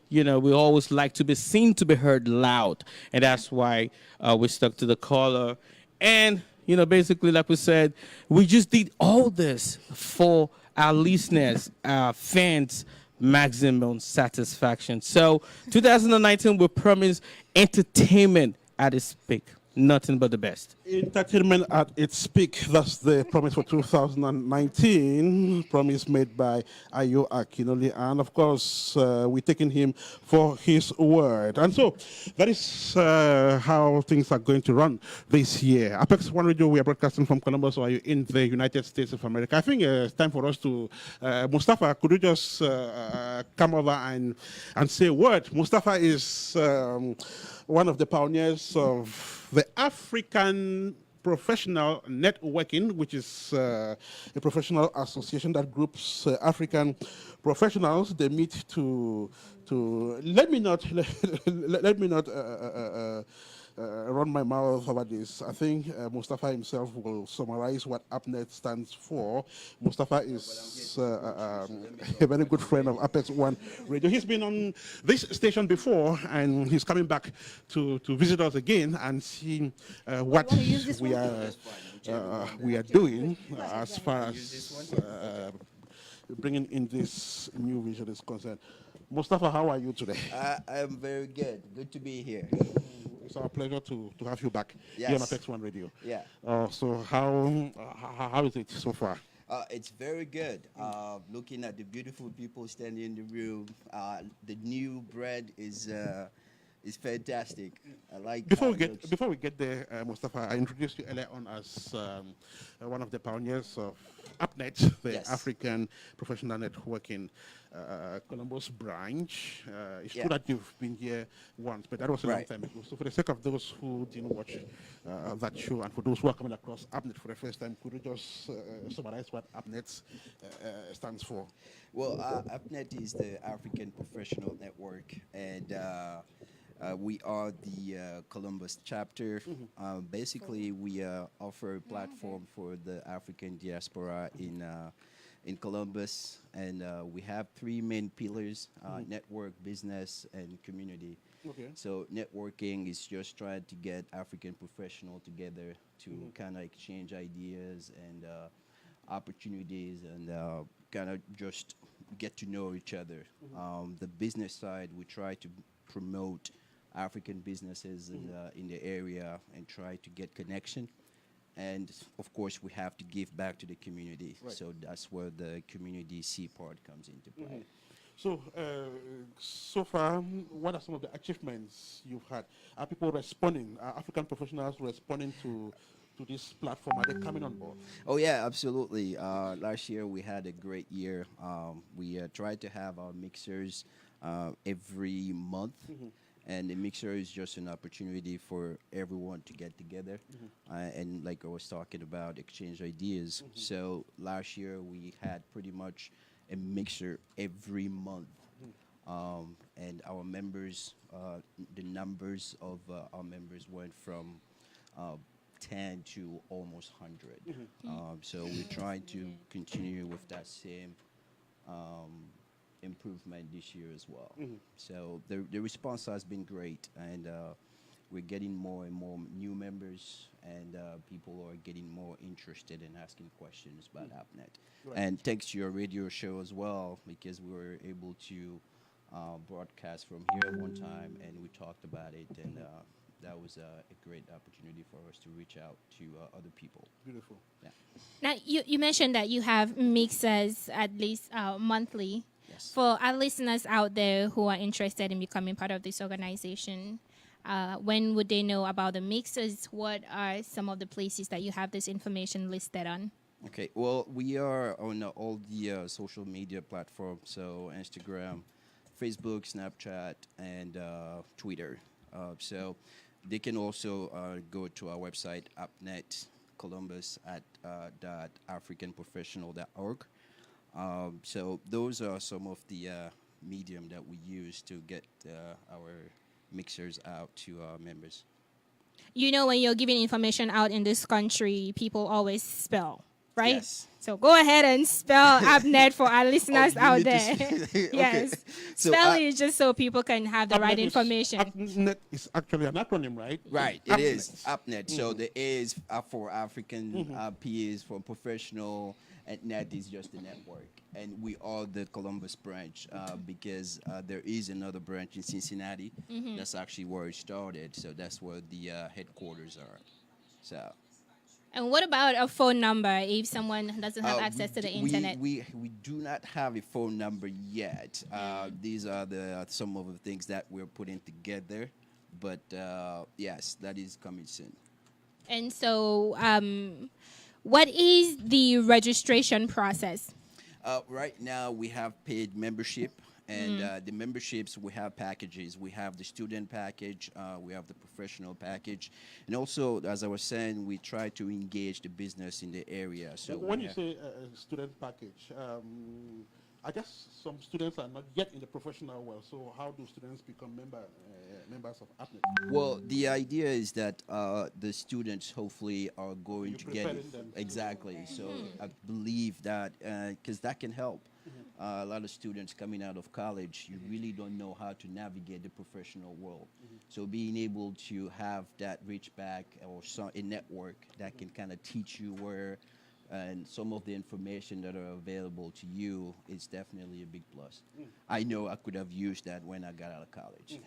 You know, we always like to be seen, to be heard loud. And that's why we stuck to the color. And, you know, basically, like we said, we just did all this for our listeners, our fans, maximum satisfaction. So 2019, we promise entertainment at its peak. Nothing but the best. Entertainment at its peak. That's the promise for 2019. Promise made by Ayo Akinole. And of course, we're taking him for his word. And so that is how things are going to run this year. Apex One Radio, we are broadcasting from Columbus, Ohio, in the United States of America. I think it's time for us to, Mustafa, could you just come over and say a word? Mustafa is one of the pioneers of the African Professional Networking, which is a professional association that groups African professionals. They meet to let me not run my mouth over this. I think Mustafa himself will summarize what AppNet stands for. Mustafa is a very good friend of Apex One Radio. He's been on this station before, and he's coming back to visit us again and see what we are doing as far as bringing in this new vision is concerned. Mustafa, how are you today? I'm very good. Good to be here. It's our pleasure to have you back Yes. here on Apex1 Radio. Yeah. So how is it so far? It's very good. Looking at the beautiful people standing in the room, the new bread is fantastic. I like. Before how we it get looks. before we get there, Mustafa, I introduced you earlier on as one of the pioneers of AppNet, the Yes. African Professional Networking Columbus branch. It's Yeah. true that you've been here once, but that was a long Right. time ago. So for the sake of those who didn't watch that show, and for those who are coming across AppNet for the first time, could you just summarize what AppNet stands for? Well, AppNet is the African Professional Network, and we are the Columbus chapter. Basically, we offer a platform for the African diaspora in Columbus, and we have three main pillars: network, business, and community. Okay. So networking is just trying to get African professionals together to kind of exchange ideas and opportunities and kind of just get to know each other. The business side, we try to promote African businesses in the area and try to get connection. And of course, we have to give back to the community. Right. So that's where the community C part comes into play. So, so far, what are some of the achievements you've had? Are people responding? Are African professionals responding to this platform? Are they coming on board? Oh yeah, absolutely. Last year we had a great year. We tried to have our mixers every month, and the mixer is just an opportunity for everyone to get together and, like I was talking about, exchange ideas. So last year we had pretty much a mixer every month, and our members, the numbers of our members went from 10 to almost 100. So we're trying to continue with that same improvement this year as well. So the response has been great, and we're getting more and more new members, and people are getting more interested in asking questions about AppNet. Right. And thanks to your radio show as well, because we were able to broadcast from here one time, and we talked about it, and that was a great opportunity for us to reach out to other people. Beautiful. Yeah. Now, you mentioned that you have mixers at least monthly. Yes. For our listeners out there who are interested in becoming part of this organization, when would they know about the mixers? What are some of the places that you have this information listed on? Okay, well, we are on all the social media platforms, so Instagram, Facebook, Snapchat, and Twitter. So they can also go to our website, AppNet Columbus at .africanprofessional.org. So those are some of the medium that we use to get our mixers out to our members. You know, when you're giving information out in this country, people always spell, right? Yes. So go ahead and spell AppNet for our listeners you out need to there. Okay. Yes. So, Spell it just so people can have the right AppNet information. AppNet is actually an acronym, right? Right, it AppNet. is AppNet. So the A is for African, P is for professional, and Net is just the network. And we are the Columbus branch because there is another branch in Cincinnati. That's actually where it started. So that's where the headquarters are. So. And what about a phone number if someone doesn't have access to the internet? We do not have a phone number yet. These are some of the things that we're putting together, but yes, that is coming soon. And so, what is the registration process? Right now, we have paid membership. And the memberships, we have packages. We have the student package, we have the professional package. And also, as I was saying, we try to engage the business in the area. So when you say student package, I guess some students are not yet in the professional world. So how do students become members of APNET? Well, the idea is that the students hopefully are going to get it. Them Exactly. So I believe that because that can help. A lot of students coming out of college, you really don't know how to navigate the professional world. So being able to have that reach back or a network that can kind of teach you where and some of the information that are available to you is definitely a big plus. I know I could have used that when I got out of college.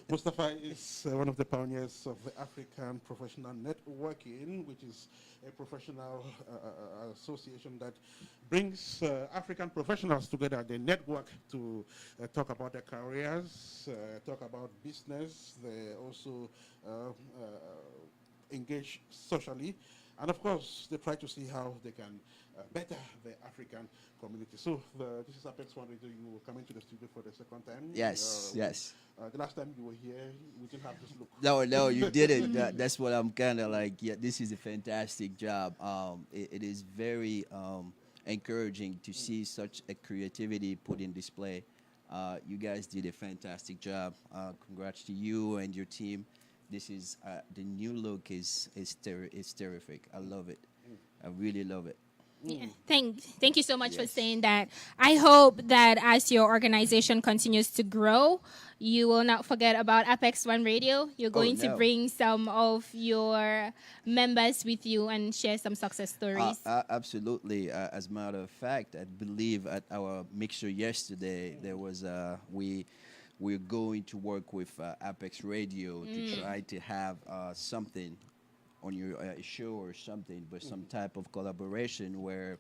Mustafa is one of the pioneers of the African Professional Networking, which is a professional association that brings African professionals together. They network to talk about their careers, talk about business. They also engage socially. And of course, they try to see how they can better the African community. So this is Apex1radio. You will come into the studio for the second time. Yes, yes. The last time you were here, we didn't have this look. No, you didn't. That's what I'm kind of like. Yeah, this is a fantastic job. It is very encouraging to see such a creativity put in display. You guys did a fantastic job. Congrats to you and your team. This is the new look is terrific. I love it. I really love it. Yeah. Thank you so much for saying that. I hope that as your organization continues to grow, you will not forget about Apex1radio. You're going to bring some of your members with you and share some success stories. Absolutely. As a matter of fact, I believe at our mixer yesterday, there was we're going to work with Apex Radio to try to have something on your show or something, but some type of collaboration where,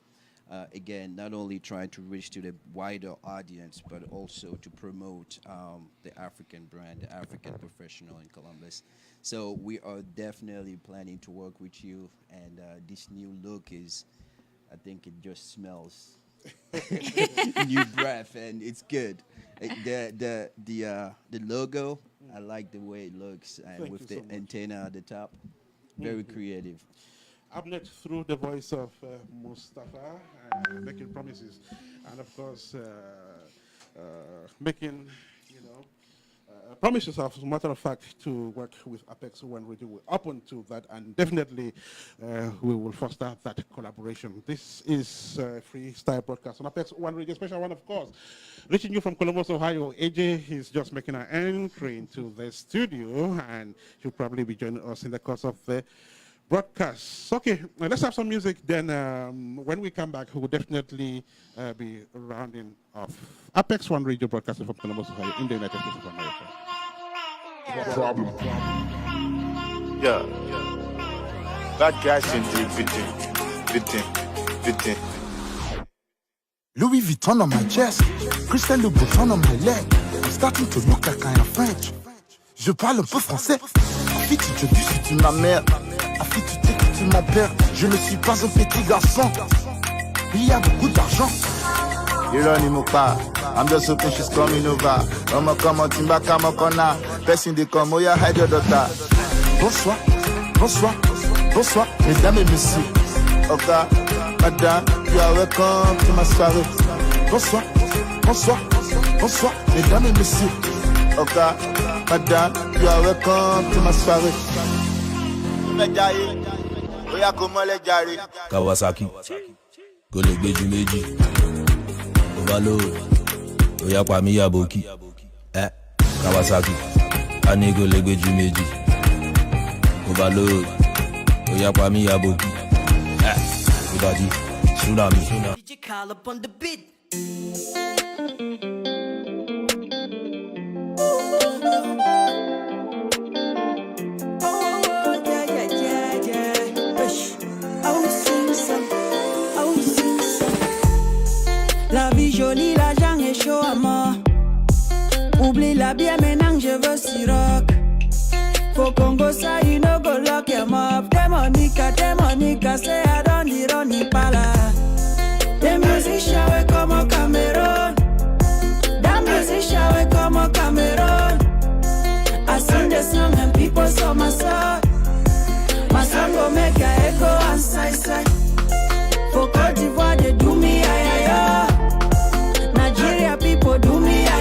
again, not only trying to reach to the wider audience, but also to promote the African brand, the African professional in Columbus. So we are definitely planning to work with you, and this new look is, I think it just smells new breath, and it's good. The logo, I like the way it looks, and with the antenna at the top, very creative. APNET through the voice of Mustafa, making promises, and of course making promises. As a matter of fact, to work with Apex1radio, we're open to that, and definitely we will foster that collaboration. This is freestyle broadcast on Apex1radio, special one, of course, reaching you from Columbus, Ohio. AJ is just making an entry into the studio, and he'll probably be joining us in the course of the broadcast. Okay, let's have some music. Then when we come back, we will definitely be rounding off Apex1radio broadcasting from Columbus, Ohio, in the United States of America. Problem. Yeah. Bad guys in the victim. Louis Vuitton on my chest, Christian Louboutin on my leg. I'm starting to look like I am French. Je parle un peu français. Affi, tu te dis si tu ma mère. Affi, tu t'es que tu mon père. Je ne suis pas un petit garçon. Il y a beaucoup d'argent. You don't need pas. I'm just hoping she's coming over. I'ma come on, Timba, come on, corner. Person they come, oh yeah, hide your daughter. Bonsoir, bonsoir, bonsoir, mesdames et messieurs. Okay, madame, you are welcome to my soirée. Bonsoir, bonsoir, bonsoir, mesdames et messieurs. Okay, madame, you are welcome to my soirée. Kawasaki, Golegbeju Meji, Overload, Oyakwami Yaboki, Kawasaki, Ani Golegbeju Meji, Overload, Oyakwami Yaboki, everybody, Tsunami. Did you call up on the beat? Oh, yeah. la bière maintenant je veux siroc. For Congo ça you no go lock him up. Demonica, say I don't need on Impala. The musician we come on Cameroon. That musician we come on Cameroon. I sing the song and people saw my song. My song go make a echo and side. For Côte d'Ivoire they do me aye. Nigeria people do me aye.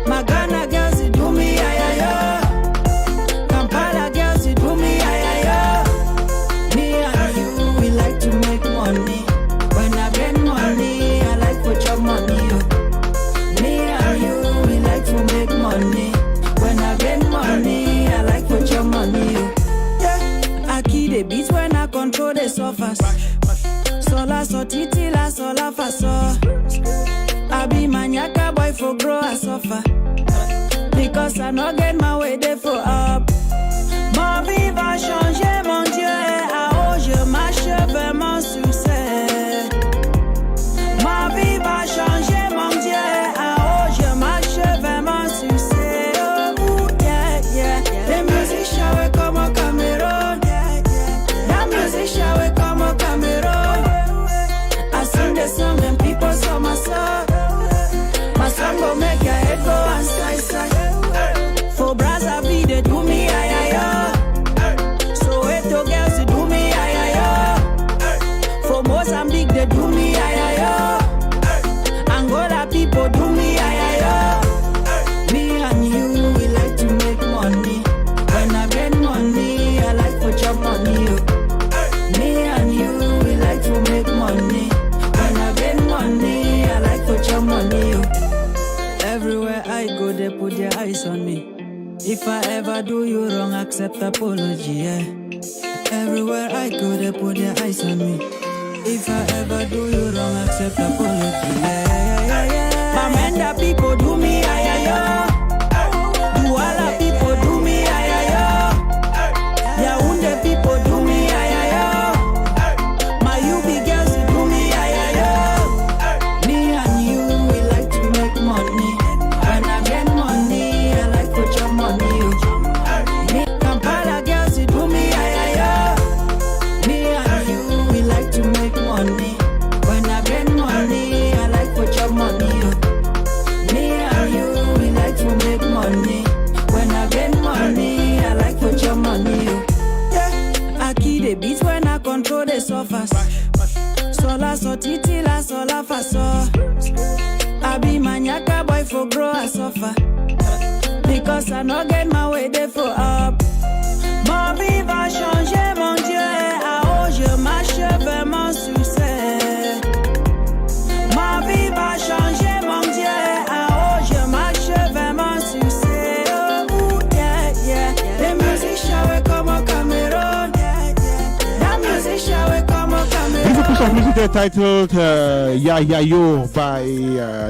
My Ghana girls they do me aye. Kampala girls they do me aye. Me and you we like to make money. When I get money I like to chop money. Me and you we like to make money. When I get money I like to chop money. I key the beats when I control the surface. Sola so titi la sola fa so. I be maniaca boy for grow I suffer. Because I not get my way there for up. Ma vie va changer mon Dieu. À haut je marche vers mon succès. Ma vie va changer mon Dieu. À haut je marche vers mon succès. Oh yeah. The musician we come on Cameroon. The musician we come on Cameroon. I sing the song and people saw my song. My song go make your head go and side. For Brazzaville they do me aye. So Eto girls they do me aye. For Mozambique they do me aye. Angola people do me aye. Me and you we like to make money. When I get money I like to chop money. Me and you we like to make money. When I get money I like to chop money. Everywhere I go they put their eyes on me. If I ever do you wrong accept apology, yeah. Everywhere I go they put their eyes on me. If I ever do you wrong accept apology, yeah. Bamenda people do me aye. Douala people do me aye. Yaounde people do me aye. My UB girls they do me aye. Me and you we like to make money. When I get money I like to chop money. Me Kampala girls they do me aye. Me and you we like to make money. When I get money I like to chop money. Me and you we like to make money. When I get money I like to chop money. I key the beats when I control the surface. Sola so titi la sola fa so. I be maniaca boy for grow I suffer. Because I not get my way there for up. Ma vie va changer mon Dieu. À haut je marche vers mon succès. Ma vie va changer mon Dieu. À haut je marche vers mon succès. Oh yeah. The musician we come on Cameroon. The musician we come on Cameroon. This is a piece of music there titled Ya Yo by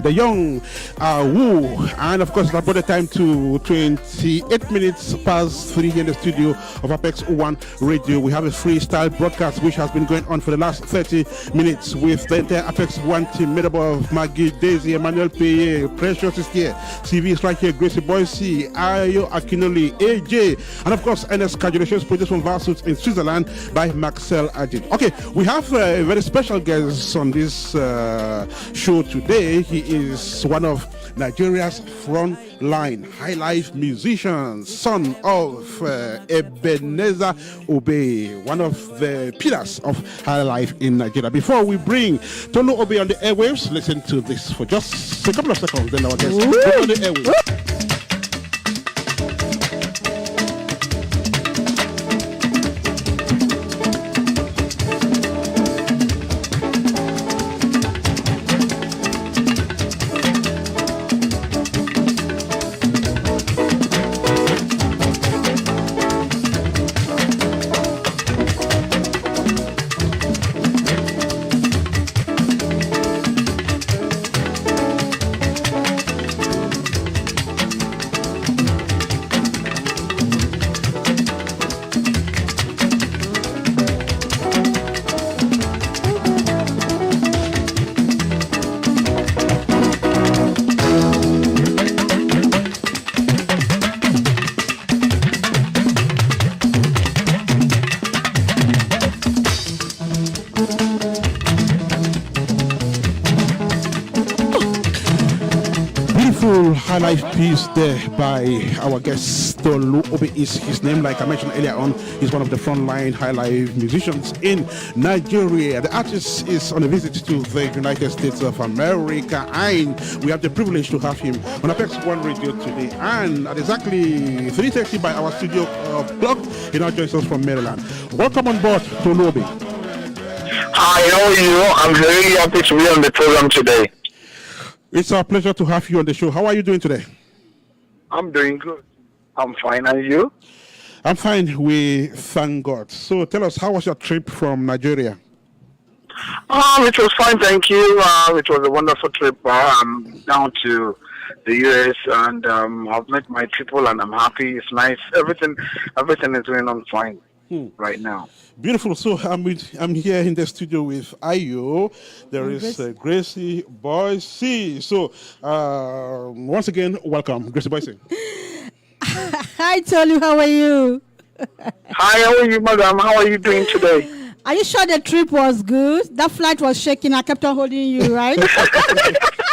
the young Wu. And of course, that brought the time to 28 minutes past 3 here in the studio of Apex1 Radio. We have a freestyle broadcast which has been going on for the last 30 minutes with the entire Apex1 team made up of Maggie, Daisy, Emmanuel Paye, Precious is here, CV is right here, Gracie Boise, Ayo Akinoli, AJ, and of course, NS Congratulations produced from Varsut in Switzerland by Maxel Adin. Okay, we have a very special guest on this show today. He is one of Nigeria's front-line high-life musicians, son of Ebenezer Obey, one of the pillars of high life in Nigeria. Before we bring Tolu Obey on the airwaves, listen to this for just a couple of seconds, then our guest will go on the airwaves. Beautiful high life piece there by our guest Tolu Obi is his name. Like I mentioned earlier on, he's one of the frontline high life musicians in Nigeria. The artist is on a visit to the United States of America, and we have the privilege to have him on Apex1 Radio today. And at exactly 3:30 by our studio clock, he now joins us from Maryland. Welcome on board, Tolu Obi. Hi, how are you? I'm very happy to be on the program today. It's our pleasure to have you on the show. How are you doing today? I'm doing good. I'm fine. And you? I'm fine. We thank God. So tell us, how was your trip from Nigeria? It was fine, thank you. It was a wonderful trip down to the US, and I've met my people, and I'm happy. It's nice. Everything is going on fine right now. Beautiful. So I'm here in the studio with Ayo. There is Gracie Boise. So once again, welcome, Gracie Boise. Hi, Tolu. How are you? Hi, how are you, madam? How are you doing today? Are you sure the trip was good? That flight was shaking. I kept on holding you, right?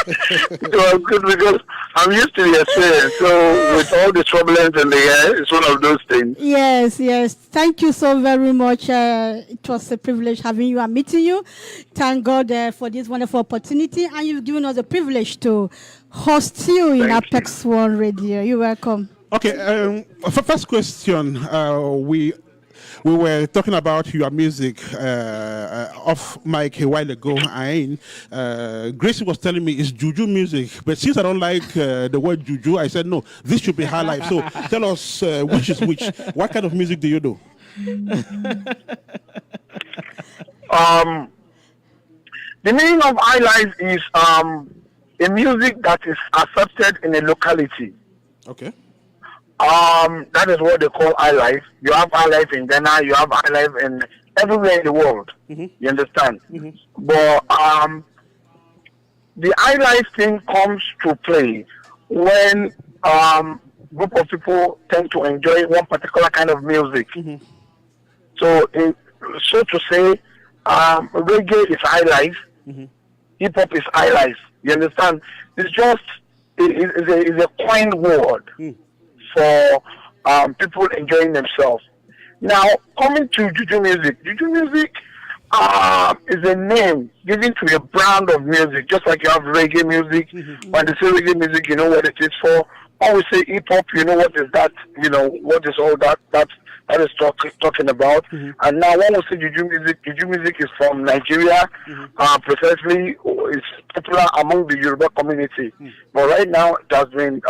It was good because I'm used to the experience. So with all the turbulence in the air, it's one of those things. Yes. Thank you so very much. It was a privilege having you and meeting you. Thank God for this wonderful opportunity. And you've given us the privilege to host you in Apex1 Radio. You're welcome. Okay. First question. We were talking about your music off mic a while ago, and Gracie was telling me it's juju music. But since I don't like the word juju, I said no, this should be high life. So tell us which is which. What kind of music do you do? The meaning of high life is a music that is accepted in a locality. Okay. That is what they call high life. You have high life in Ghana, you have high life in everywhere in the world. You understand? But the high life thing comes to play when group of people tend to enjoy one particular kind of music. So to say, reggae is high life, hip hop is high life. You understand? It's just it's a coined word for people enjoying themselves. Now, coming to juju music. Juju music is a name given to a brand of music, just like you have reggae music. When they say reggae music, you know what it is for. When we say hip hop, you know what is that? You know what is all that is talking about. And now when we say juju music is from Nigeria. Precisely, it's popular among the Yoruba community. But right now, it has been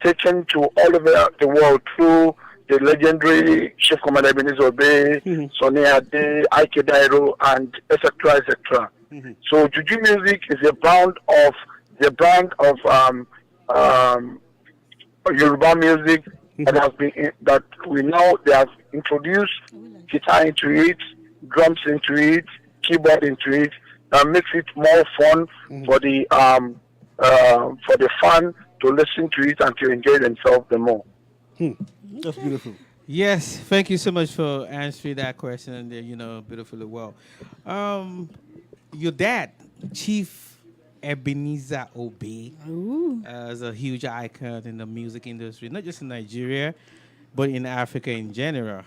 taken to all over the world through the legendary Chief Commander Ebenezer Obey, Sonny Ade, Ike Dairo, and etc. etc. So juju music is a brand of Yoruba music that has been that we know they have introduced guitar into it, drums into it, keyboard into it. That makes it more fun for the fan to listen to it and to enjoy themselves the more. That's beautiful. Yes, thank you so much for answering that question, beautifully well. Your dad, Chief Ebenezer Obey, is a huge icon in the music industry, not just in Nigeria, but in Africa in general.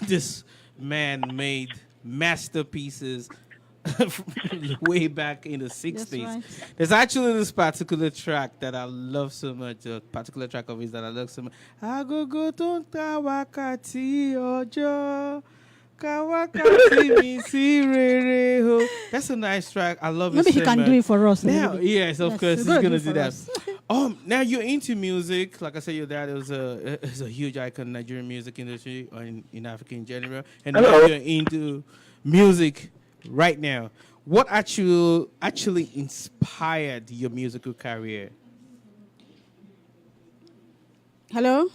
This man made masterpieces way back in the 60s. Right. There's actually this particular track that I love so much, a particular track of his that I love so much. Agogo tonta wakati ojo kawakati mi si rere ho. That's a nice track. I love it. Maybe he can do it for us. Now, maybe. yes, of course, he's gonna do that. us. Now you're into music. Like I said, your dad is a huge icon in Nigerian music industry or in Africa in general. And now you're into music right now. What actually inspired your musical career? Hello?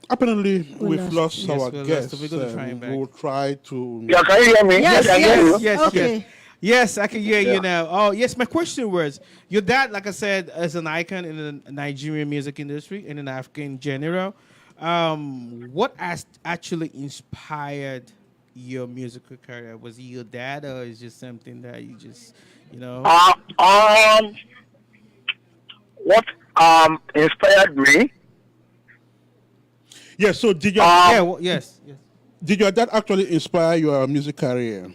Apparently, we've lost our we guest. lost. We're going to try him back. We'll try to... Yeah, can you hear me? Yes, I hear you. Yes, Okay. yes. Yes, I can hear you now. Oh, yes, my question was, your dad, like I said, is an icon in the Nigerian music industry and in Africa in general. What actually inspired your musical career? Was he your dad, or is just something that You know. What inspired me? Yes. So did your yes. Did your dad actually inspire your music career?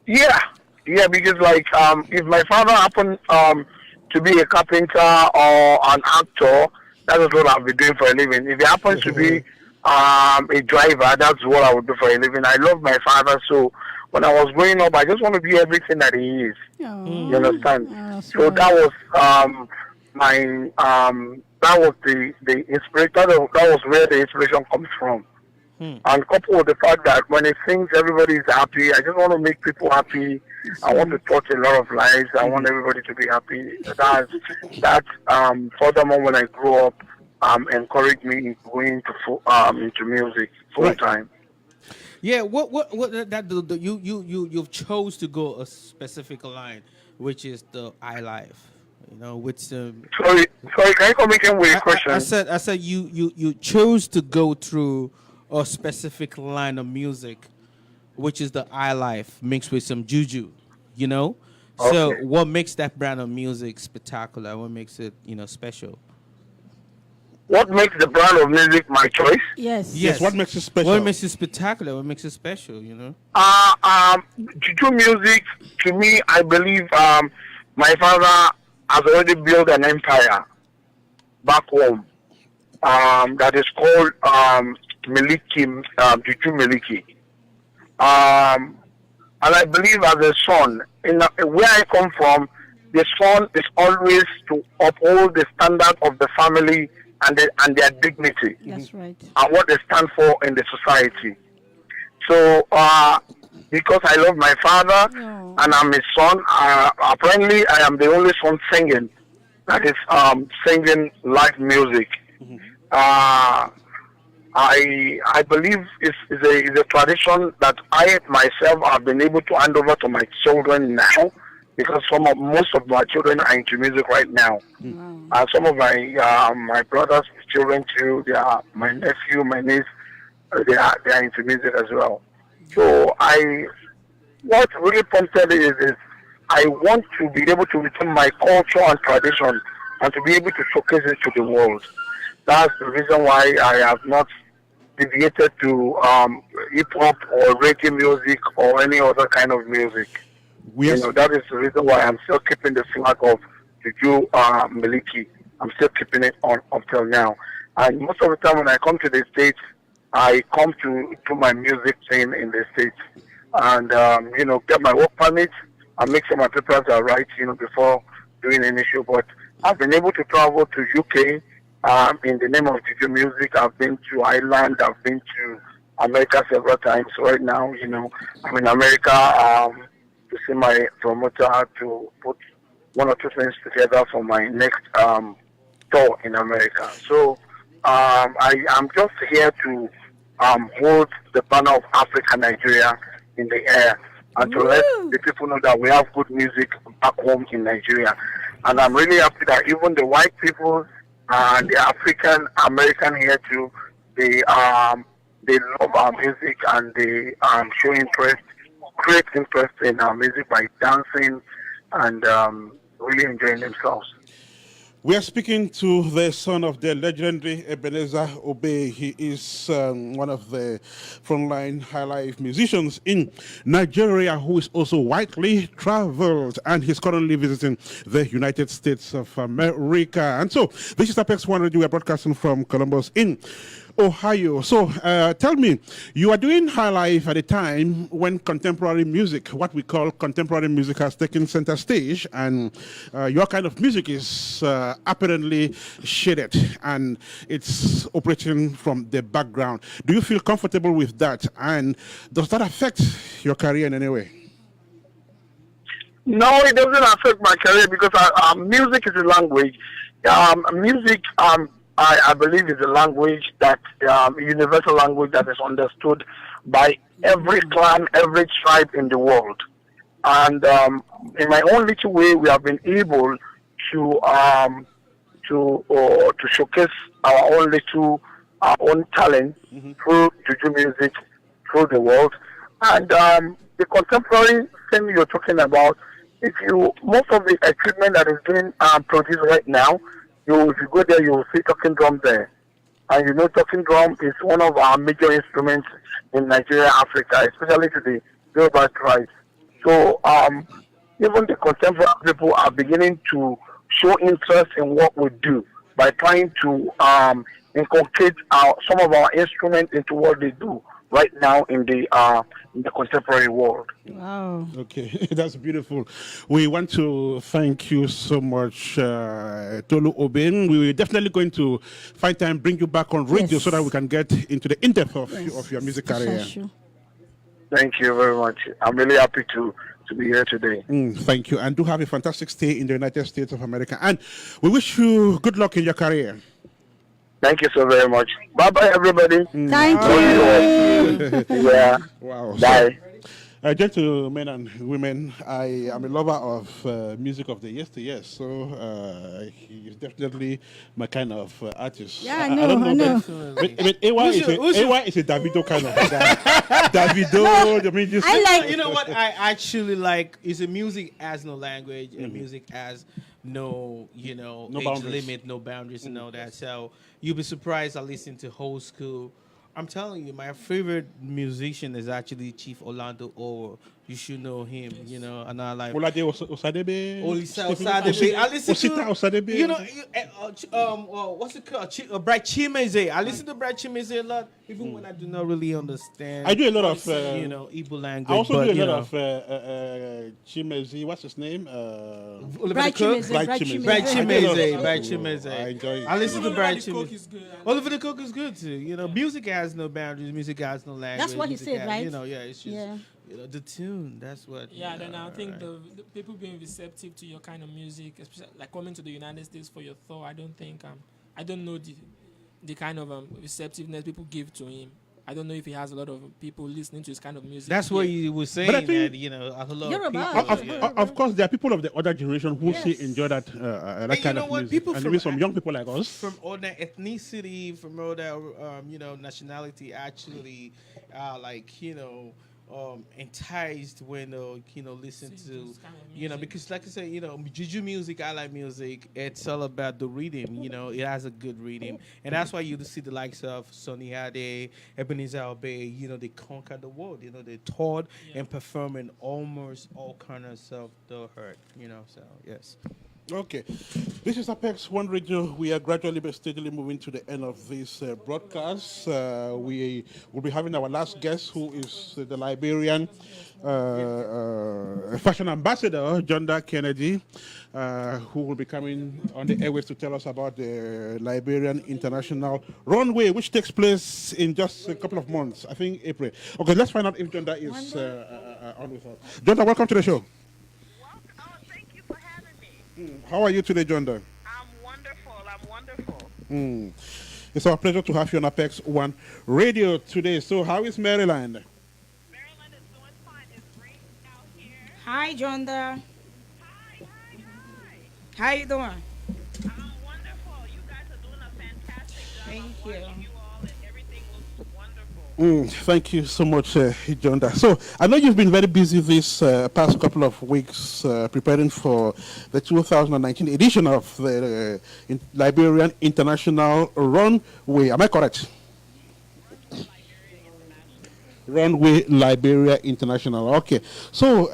Yeah, because like if my father happened to be a carpenter or an actor, that is what I'll be doing for a living. If he happens to be a driver, that's what I would do for a living. I love my father, so when I was growing up, I just want to be everything that he is. You understand? So that was that was the inspiration. That was where the inspiration comes from. And coupled with the fact that when it sings, everybody is happy. I just want to make people happy. I want to touch a lot of lives. I want everybody to be happy. That furthermore, when I grew up, encouraged me in going into music full time. Yeah, you've chose to go a specific line, which is the I Life. You know, which sorry, can you come again with a question? I said you chose to go through a specific line of music, which is the I Life mixed with some juju, you know? Okay. So what makes that brand of music spectacular? What makes it, special? What makes the brand of music my choice? Yes. What makes it special? What makes it spectacular? What makes it special, you know? Juju music, to me, I believe my father has already built an empire back home that is called Miliki, Juju Miliki. And I believe as a son, where I come from, the son is always to uphold the standard of the family and their dignity. That's right. And what they stand for in the society. So, because I love my father and I'm his son, apparently I am the only son singing, that is singing live music. I believe it's a tradition that I myself have been able to hand over to my children now, because most of my children are into music right now. And some of my brother's children too, my nephew, my niece, they are into music as well. So what really prompted it is I want to be able to return my culture and tradition and to be able to showcase it to the world. That's the reason why I have not deviated to hip-hop or reggae music or any other kind of music. That is the reason why I'm still keeping the flag of Juju Miliki. I'm still keeping it on until now. And most of the time when I come to the States, I come to do my music thing in the States. And, get my work permit and make sure my papers are right, before doing any show. But I've been able to travel to UK in the name of Juju Music. I've been to Ireland. I've been to America several times. Right now, I'm in America to see my promoter to put one or two things together for my next tour in America. So I am just here to hold the banner of Africa, Nigeria in the air, and to let the people know that we have good music back home in Nigeria. And I'm really happy that even the white people and the African American here too, they love our music and they show interest, create interest in our music by dancing and really enjoying themselves. We are speaking to the son of the legendary Ebenezer Obey. He is one of the frontline high life musicians in Nigeria who is also widely traveled, and he's currently visiting the United States of America. And so this is Apex1radio. We are broadcasting from Columbus in Ohio. So tell me, you are doing high life at a time when contemporary music, what we call contemporary music, has taken center stage, and your kind of music is apparently shaded and it's operating from the background. Do you feel comfortable with that, and does that affect your career in any way? No, it doesn't affect my career because music is a language. Music, I believe, is a language that a universal language that is understood by every clan, every tribe in the world. And in my own little way, we have been able to showcase our own talent through Juju music through the world. And the contemporary thing you're talking about if you most of the equipment that is being produced right now, if you go there, you will see talking drum there, and you know talking drum is one of our major instruments in Nigeria, Africa, especially to the Yoruba tribes. So even the contemporary people are beginning to show interest in what we do by trying to inculcate some of our instruments into what they do right now in the contemporary world. Wow. Okay, that's beautiful. We want to thank you so much, Tolu Obin. We are definitely going to find time, bring you back on radio so that we can get into the in-depth of your music career. Thank you very much. I'm really happy to be here today. Thank you. And do have a fantastic stay in the United States of America. And we wish you good luck in your career. Thank you so very much. Bye-bye, everybody. Thank you. Yeah. Wow. Bye. Gentlemen and women, I am a lover of music of the yesteryears, so he's definitely my kind of artist. Yeah, I know. But AY is a Davido kind of guy. Davido, I mean, You know what I actually like is a music has no language, and music has no age boundaries. limit, no boundaries, and all that. So you'll be surprised I listen to whole school. I'm telling you, my favorite musician is actually Chief Orlando Owo. You should know him, and I like Olade Osadebe. Olisa Osadebe. I listen to Osadebe. what's it called? Bright Chimeze. I listen to Bright Chimeze a lot, even when I do not really understand. I do a lot of Igbo language. I also do a lot of Chimeze. What's his name? Bright Chimeze. Bright Chimeze. I enjoy it. I listen to Bright Cook Chimeze. is good. Oliver the Cook is good too. Music has no boundaries. Music has no language. That's what he music said, has, right? It's just the tune. That's what. Yeah, then I think the people being receptive to your kind of music, especially like coming to the United States for your tour. I don't know the kind of receptiveness people give to him. I don't know if he has a lot of people listening to his kind of music. That's what you were saying. But I think, that, a lot You're of people. about Of course, there are people of the other generation who still enjoy that kind of music. People and even some young people like us. From other ethnicity, from other nationality, actually, enticed when listen to because like I said, juju music, I like music. It's all about the rhythm. It has a good rhythm, and that's why you see the likes of Sonny Ade, Ebenezer Obey. They conquer the world. They toured and perform in almost all kinds of the hurt. So yes. Okay, this is Apex1radio. We are gradually but steadily moving to the end of this broadcast. We will be having our last guest, who is the Liberian fashion ambassador, John Kennedy, who will be coming on the airways to tell us about the Liberian International Runway, which takes place in just a couple of months, I think April. Okay, let's find out if John is on with us. John, welcome to the show. How are you today, John? I'm wonderful. It's our pleasure to have you on Apex One Radio today. So, how is Maryland? Maryland is doing fine. It's raining out here. Hi, Jonda. Hi. How you doing? I'm wonderful. You guys are doing a fantastic job. Thank you. You all, and everything looks wonderful. Thank you so much, John. So, I know you've been very busy this past couple of weeks preparing for the 2019 edition of the Liberian International Runway. Am I correct? Runway Liberia International. Okay. So,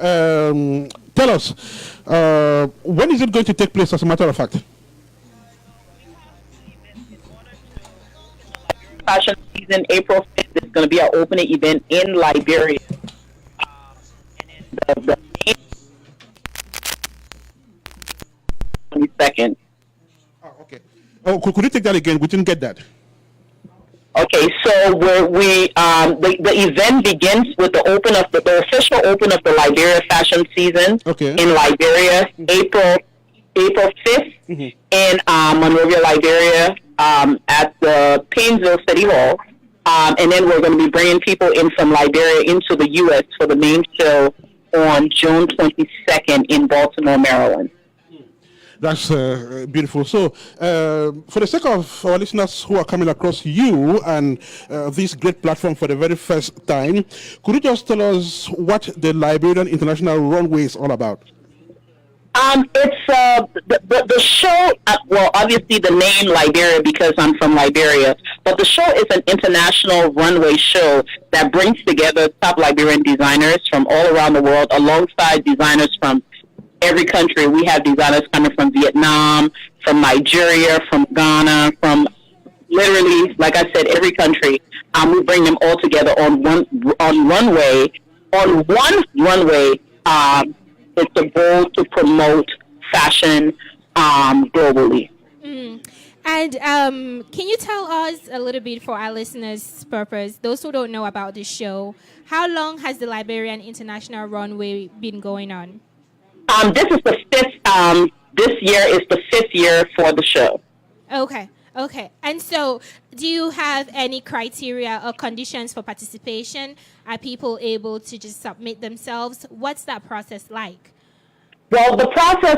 tell us, when is it going to take place, as a matter of fact? Fashion season, April 5th, is going to be our opening event in Liberia. And then the 22nd. Oh, okay. Oh, could you take that again? We didn't get that. Okay, so the event begins with the official open of the Liberia fashion season in Liberia, April 5th in Monrovia, Liberia, at the Painesville City Hall. And then we're going to be bringing people in from Liberia into the U.S. for the main show on June 22nd in Baltimore, Maryland. That's beautiful. So, for the sake of our listeners who are coming across you and this great platform for the very first time, could you just tell us what the Liberian International Runway is all about? It's the show. Well, obviously the name Liberia because I'm from Liberia, but the show is an international runway show that brings together top Liberian designers from all around the world, alongside designers from every country. We have designers coming from Vietnam, from Nigeria, from Ghana, from literally, like I said, every country. We bring them all together on one runway. It's a goal to promote fashion globally. And can you tell us a little bit, for our listeners' purpose, those who don't know about the show, how long has the Liberian International Runway been going on? This is the fifth. This year is the 5th year for the show. Okay. And so, do you have any criteria or conditions for participation? Are people able to just submit themselves? What's that process like? Well, the process,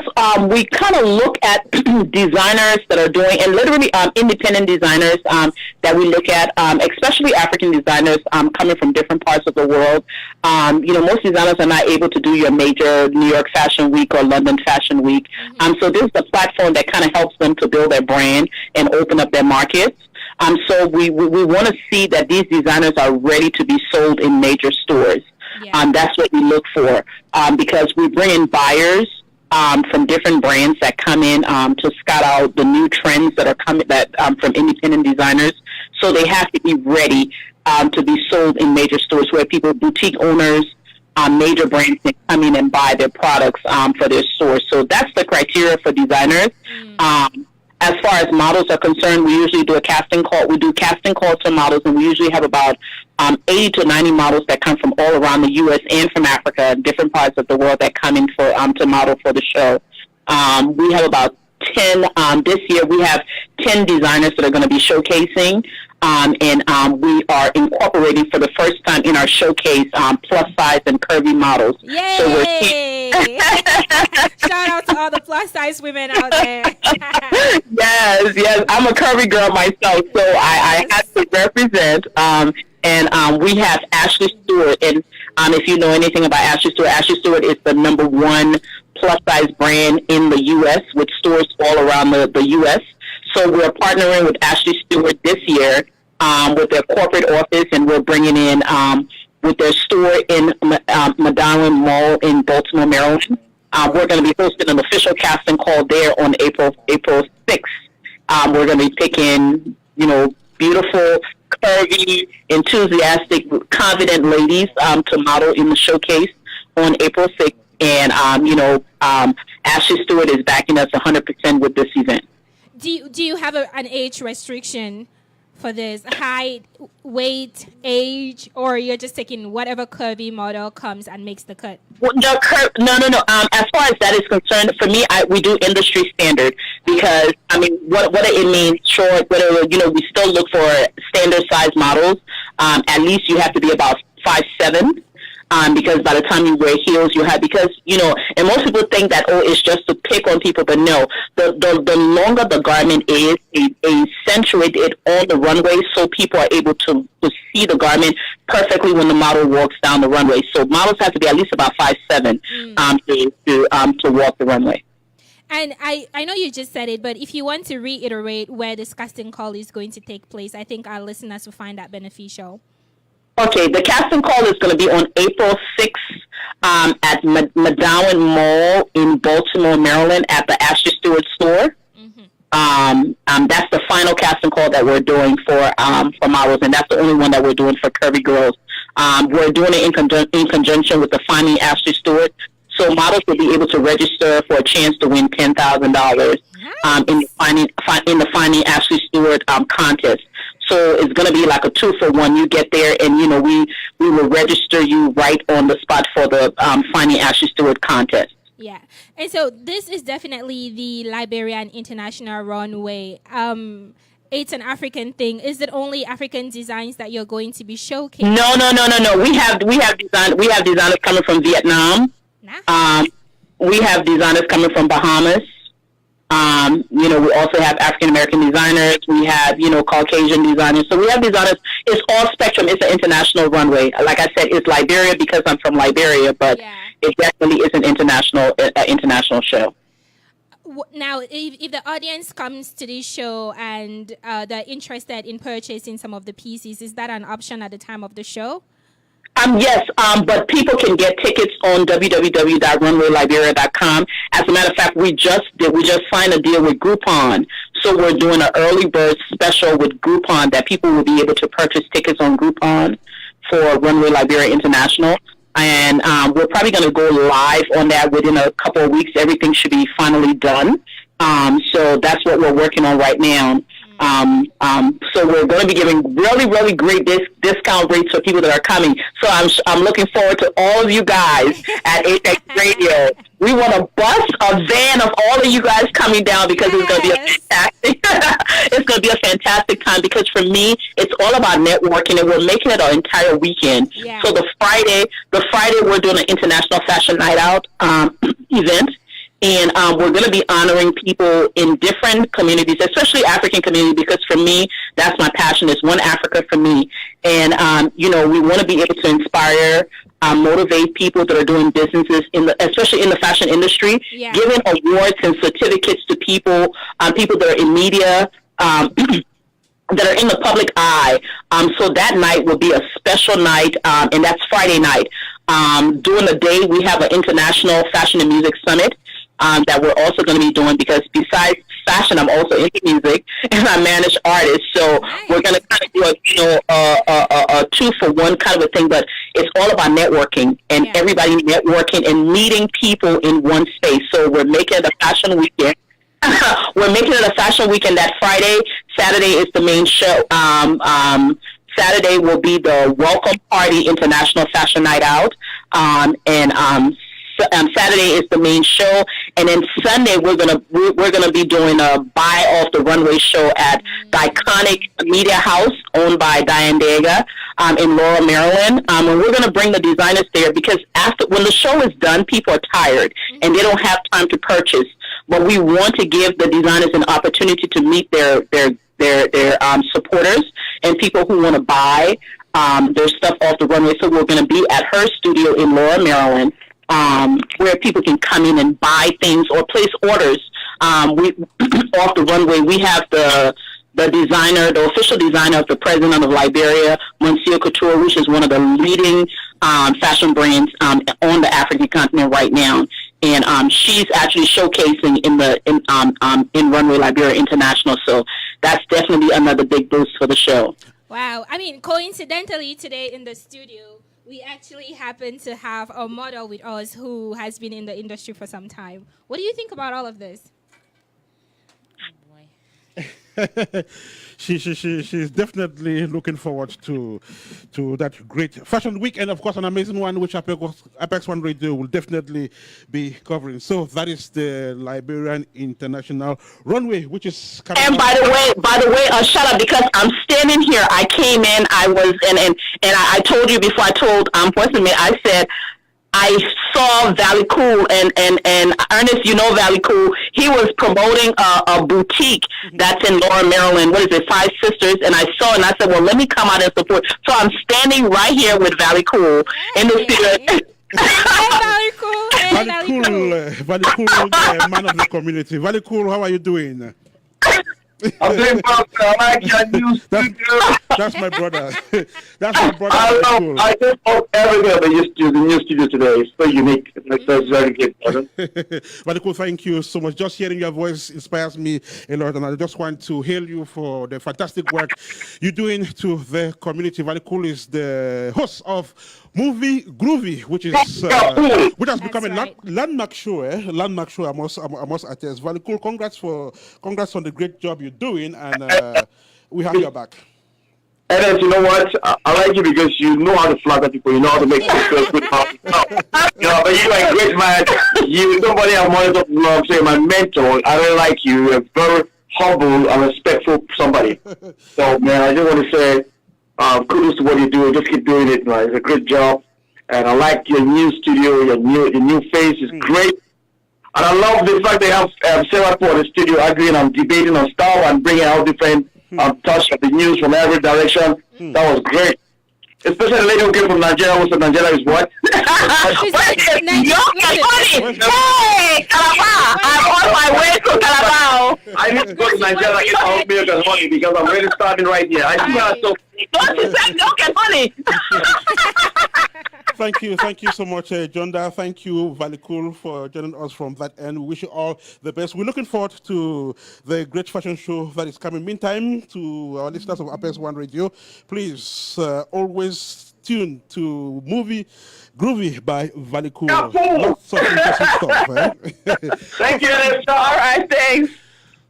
we kind of look at designers that are doing, and literally independent designers that we look at, especially African designers coming from different parts of the world. Most designers are not able to do your major New York Fashion Week or London Fashion Week. So this is a platform that kind of helps them to build their brand and open up their markets. So we want to see that these designers are ready to be sold in major stores. That's what we look for, because we bring in buyers from different brands that come in to scout out the new trends that are coming from independent designers. So they have to be ready to be sold in major stores where boutique owners, major brands can come in and buy their products for their stores. So that's the criteria for designers. As far as models are concerned, we usually do a casting call. We do casting calls to models, and we usually have about 80 to 90 models that come from all around the U.S. and from Africa, different parts of the world that come in for to model for the show. We have about 10 this year. We have 10 designers that are going to be showcasing, and we are incorporating for the first time in our showcase plus size and curvy models. Yay! So Shout out to all the plus size women out there. Yes, I'm a curvy girl myself, so I have to represent. And we have Ashley Stewart, and if you know anything about Ashley Stewart is the #1 plus size brand in the U.S. with stores all around the U.S. So we're partnering with Ashley Stewart this year with their corporate office, and we're bringing in with their store in Medallion Mall in Baltimore, Maryland. We're going to be hosting an official casting call there on April 6th. We're going to be picking, beautiful, curvy, enthusiastic, confident ladies to model in the showcase on April 6th. And, Ashley Stewart is backing us 100% with this event. Do you have an age restriction for this? Height, weight, age, or you're just taking whatever curvy model comes and makes the cut? Well, no. As far as that is concerned, for me, we do industry standard because, what it means, short, whatever, we still look for standard size models. At least you have to be about 5'7". Because by the time you wear heels, and most people think that, it's just to pick on people, but no, the longer the garment is, it accentuates it on the runway so people are able to see the garment perfectly when the model walks down the runway. So models have to be at least about 5'7" to walk the runway. And I know you just said it, but if you want to reiterate where this casting call is going to take place, I think our listeners will find that beneficial. Okay, the casting call is going to be on April 6th at Medallion Mall in Baltimore, Maryland at the Ashley Stewart store. That's the final casting call that we're doing for models, and that's the only one that we're doing for curvy girls. We're doing it in conjunction with the Finding Ashley Stewart. So models will be able to register for a chance to win $10,000 in the Finding Ashley Stewart contest. So it's going to be like a 2-for-1. You get there, and we will register you right on the spot for the Finding Ashley Stewart contest. Yeah, and so this is definitely the Liberian International Runway. It's an African thing. Is it only African designs that you're going to be showcasing? No. We have designers coming from Vietnam. We have designers coming from Bahamas. We also have African American designers. We have, Caucasian designers. So we have designers. It's all spectrum. It's an international runway. Like I said, it's Liberia because I'm from Liberia, but it definitely is an international show. now, if the audience comes to this show and they're interested in purchasing some of the pieces, is that an option at the time of the show? Yes, but people can get tickets on www.runwayliberia.com. As a matter of fact, we just signed a deal with Groupon. So we're doing an early bird special with Groupon that people will be able to purchase tickets on Groupon for Runway Liberia International. And we're probably going to go live on that within a couple of weeks. Everything should be finally done. So that's what we're working on right now. So we're going to be giving really, really great discount rates for people that are coming. So I'm looking forward to all of you guys at Apex Radio. We want to bust a van of all of you guys coming down because it's going to be a fantastic. It's going to be a fantastic time because for me, it's all about networking, and we're making it an entire weekend. Yeah. So the Friday we're doing an International Fashion Night Out event. And we're going to be honoring people in different communities, especially African community, because for me, that's my passion. It's One Africa for me. And, we want to be able to inspire, motivate people that are doing businesses, especially in the fashion industry, giving awards and certificates to people that are in media, that are in the public eye. So that night will be a special night, and that's Friday night. During the day, we have an International Fashion and Music Summit. That we're also going to be doing because besides fashion, I'm also into music and I manage artists. So we're going to kind of do a 2-for-1 kind of a thing, but it's all about networking and everybody networking and meeting people in one space. So we're making it a fashion weekend. We're making it a fashion weekend that Friday. Saturday is the main show. Saturday will be the Welcome Party International Fashion Night Out. Saturday is the main show, and then Sunday we're gonna be doing a buy off the runway show at the iconic Media House owned by Diane Dega in Laurel, Maryland. And we're gonna bring the designers there because when the show is done, people are tired and they don't have time to purchase. But we want to give the designers an opportunity to meet their supporters and people who want to buy their stuff off the runway. So we're going to be at her studio in Laurel, Maryland. Where people can come in and buy things or place orders off the runway. We have the designer, the official designer of the president of Liberia, Monsieur Couture, which is one of the leading fashion brands on the African continent right now. And she's actually showcasing in Runway Liberia International. So that's definitely another big boost for the show. Wow. I mean, coincidentally, today in the studio, we actually happen to have a model with us who has been in the industry for some time. What do you think about all of this? She's definitely looking forward to that great fashion week, and of course an amazing one which Apex1 Radio will definitely be covering. So that is the Liberian International Runway, which is coming. And by the way, shut up, because I'm standing here. I came in. I was and I told you before. I told I said I saw Valley Cool and Ernest, Valley Cool. He was promoting a boutique that's in Laurel, Maryland. What is it, Five Sisters? And I saw it and I said, well, let me come out and support. So I'm standing right here with Valley Cool in the studio. Valley Cool, Valley Cool, man of the community. Valley Cool, how are you doing? I'm doing well, sir. I like your new studio. That's my brother. That's my brother. I just hope everything of the new studio today is so unique. That's very good. Very cool. Thank you so much. Just hearing your voice inspires me a lot, and I just want to hail you for the fantastic work you're doing to the community. Very cool is the host of Movie Groovy, which has become a landmark show. Landmark show. I must attest. Very cool. Congrats on the great job you're doing, and we have your back. And you know what? I like you because you know how to flatter people. You know how to make people feel good. But you're a great man. Nobody I wanted to love. Say my mentor. I really like you. You're very humble and respectful somebody. So man, I just want to say kudos to what you do. Just keep doing it, man. It's a great job. And I like your new studio. Your new face is great. And I love the fact they have Sarah for the studio agreeing and debating on style and bringing out different touch of the news from every direction. That was great. Especially the lady who came from Nigeria, who said Nigeria is what? Hey, I'm on my way Nigeria get our milk and honey because I'm really starving right here. I see how so. Don't you say milk and honey? Thank you so much, Jonda. Thank you, Valikul, for joining us from that end. We wish you all the best. We're looking forward to the great fashion show that is coming. Meantime, to our listeners of Apex1 Radio, please always tune to Movie Groovy by Valikul. Lots of interesting stuff. Thank you. All right, thanks.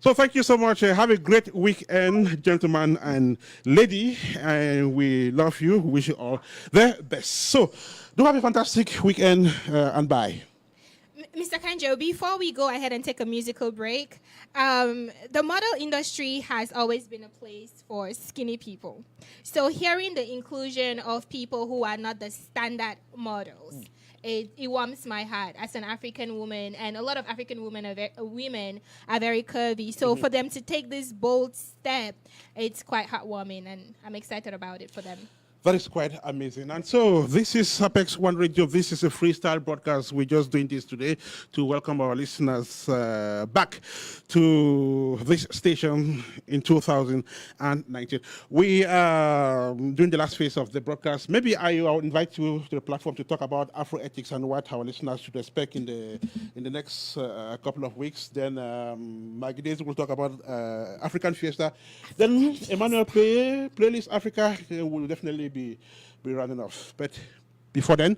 So thank you so much. Have a great weekend, gentlemen and lady. And we love you. We wish you all the best. So do have a fantastic weekend and bye. Mr. Kanjo, before we go ahead and take a musical break, the model industry has always been a place for skinny people. So hearing the inclusion of people who are not the standard models, it warms my heart as an African woman, and a lot of African women are very curvy. So for them to take this bold step, it's quite heartwarming, and I'm excited about it for them. That is quite amazing. And so this is Apex1 Radio. This is a freestyle broadcast. We're just doing this today to welcome our listeners back to this station in 2019. We are doing the last phase of the broadcast. Maybe I'll invite you to the platform to talk about Afro ethics and what our listeners should expect in the next couple of weeks. Then Maggie Daisy will talk about African Fiesta. Then Emmanuel Playlist Africa will definitely be running off. But before then,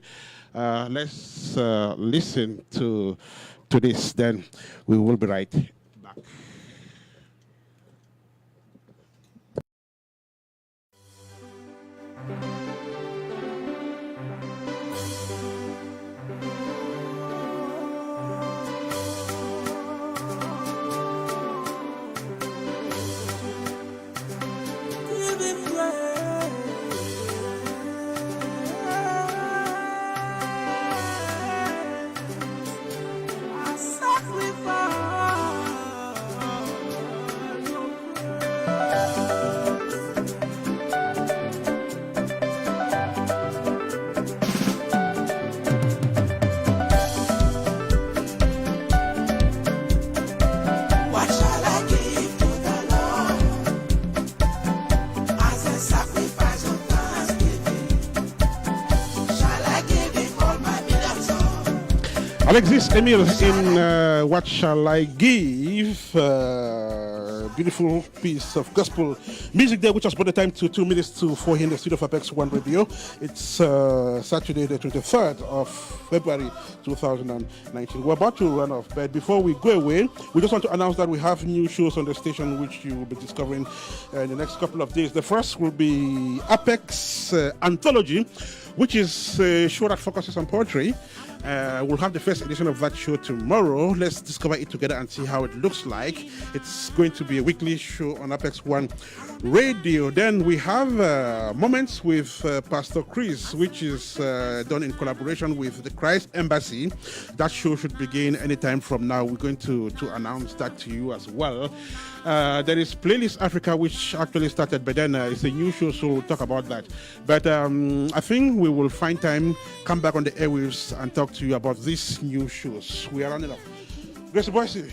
let's listen to this. Then we will be right back. Alexis Emile in What Shall I Give? Beautiful piece of gospel music there, which has brought the time to 2 minutes to 4 here in the studio of Apex1 Radio. It's Saturday, the 23rd of February 2019. We're about to run off, but before we go away, we just want to announce that we have new shows on the station, which you will be discovering in the next couple of days. The first will be Apex Anthology, which is a show that focuses on poetry. We'll have the first edition of that show tomorrow. Let's discover it together and see how it looks like. It's going to be a weekly show on Apex1 Radio. Then we have Moments with Pastor Chris, which is done in collaboration with the Christ Embassy. That show should begin anytime from now. We're going to announce that to you as well. There is Playlist Africa, which actually started, but then it's a new show, so we'll talk about that. But I think we will find time, come back on the airwaves and talk to you about these new shows. We are running off. Grace Boise,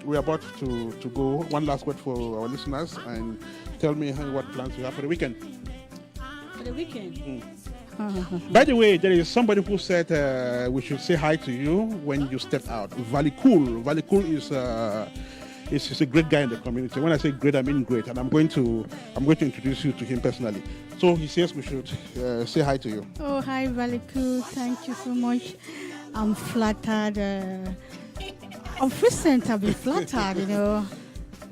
we're about to go. One last word for our listeners and tell me what plans you have for the weekend. For the weekend? By the way, there is somebody who said we should say hi to you when you step out. Valikul. Valikul is a great guy in the community. When I say great, I mean great, and I'm going to introduce you to him personally. So he says we should say hi to you. Oh, hi, Valikul. Thank you so much. I'm flattered. Of recent, I've been flattered, you know.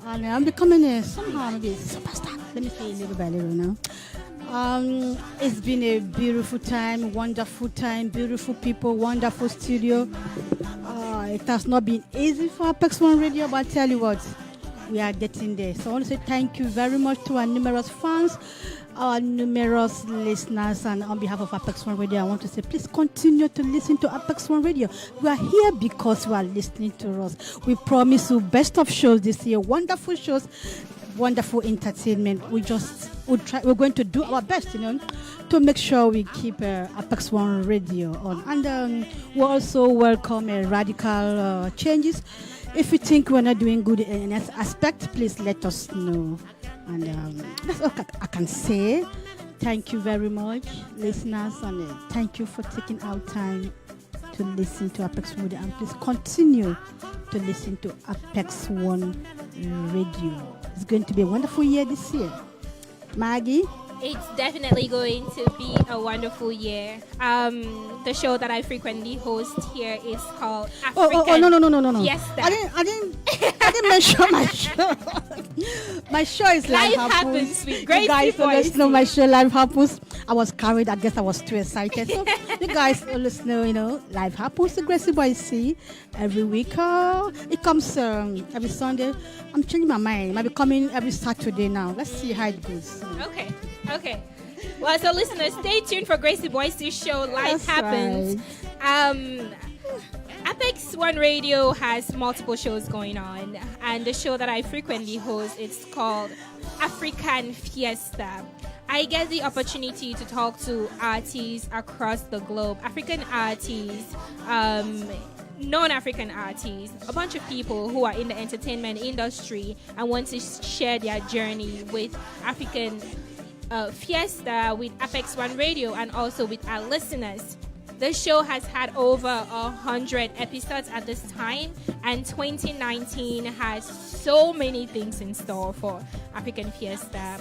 And I'm becoming somehow maybe a superstar. Let me say a little by little now. It's been a beautiful time, beautiful people, wonderful studio. It has not been easy for Apex1 Radio, but I tell you what, we are getting there. So I want to say thank you very much to our numerous fans, our numerous listeners, and on behalf of Apex1 Radio, I want to say please continue to listen to Apex1 Radio. We are here because you are listening to us. We promise you best of shows this year, wonderful shows. wonderful entertainment. We're going to do our best, to make sure we keep Apex1 Radio on. And we also welcome radical changes. If you think we're not doing good in that aspect, please let us know. And that's all I can say. Thank you very much, listeners, and thank you for taking our time to listen to Apex1 Radio. And please continue to listen to Apex1 Radio. It's going to be a wonderful year this year. Maggie? It's definitely going to be a wonderful year. The show that I frequently host here is called African no. Fiesta. I didn't mention my show. My show is Life Happens. with You Gracie guys always Boys. know my show Life Happens. I was carried. I guess I was too excited. So you guys always know, Life Happens to Gracie Boys see every week. It comes every Sunday. I'm changing my mind. It might be coming every Saturday now. Let's see how it goes. Okay. Well, so listeners, stay tuned for Gracie Boyce's show Life That's Happens. Apex1 Radio has multiple shows going on, and the show that I frequently host is called African Fiesta. I get the opportunity to talk to artists across the globe, African artists, non-African artists, a bunch of people who are in the entertainment industry and want to share their journey with African Fiesta, with Apex1 Radio, and also with our listeners. The show has had over 100 episodes at this time, and 2019 has so many things in store for African Fiesta.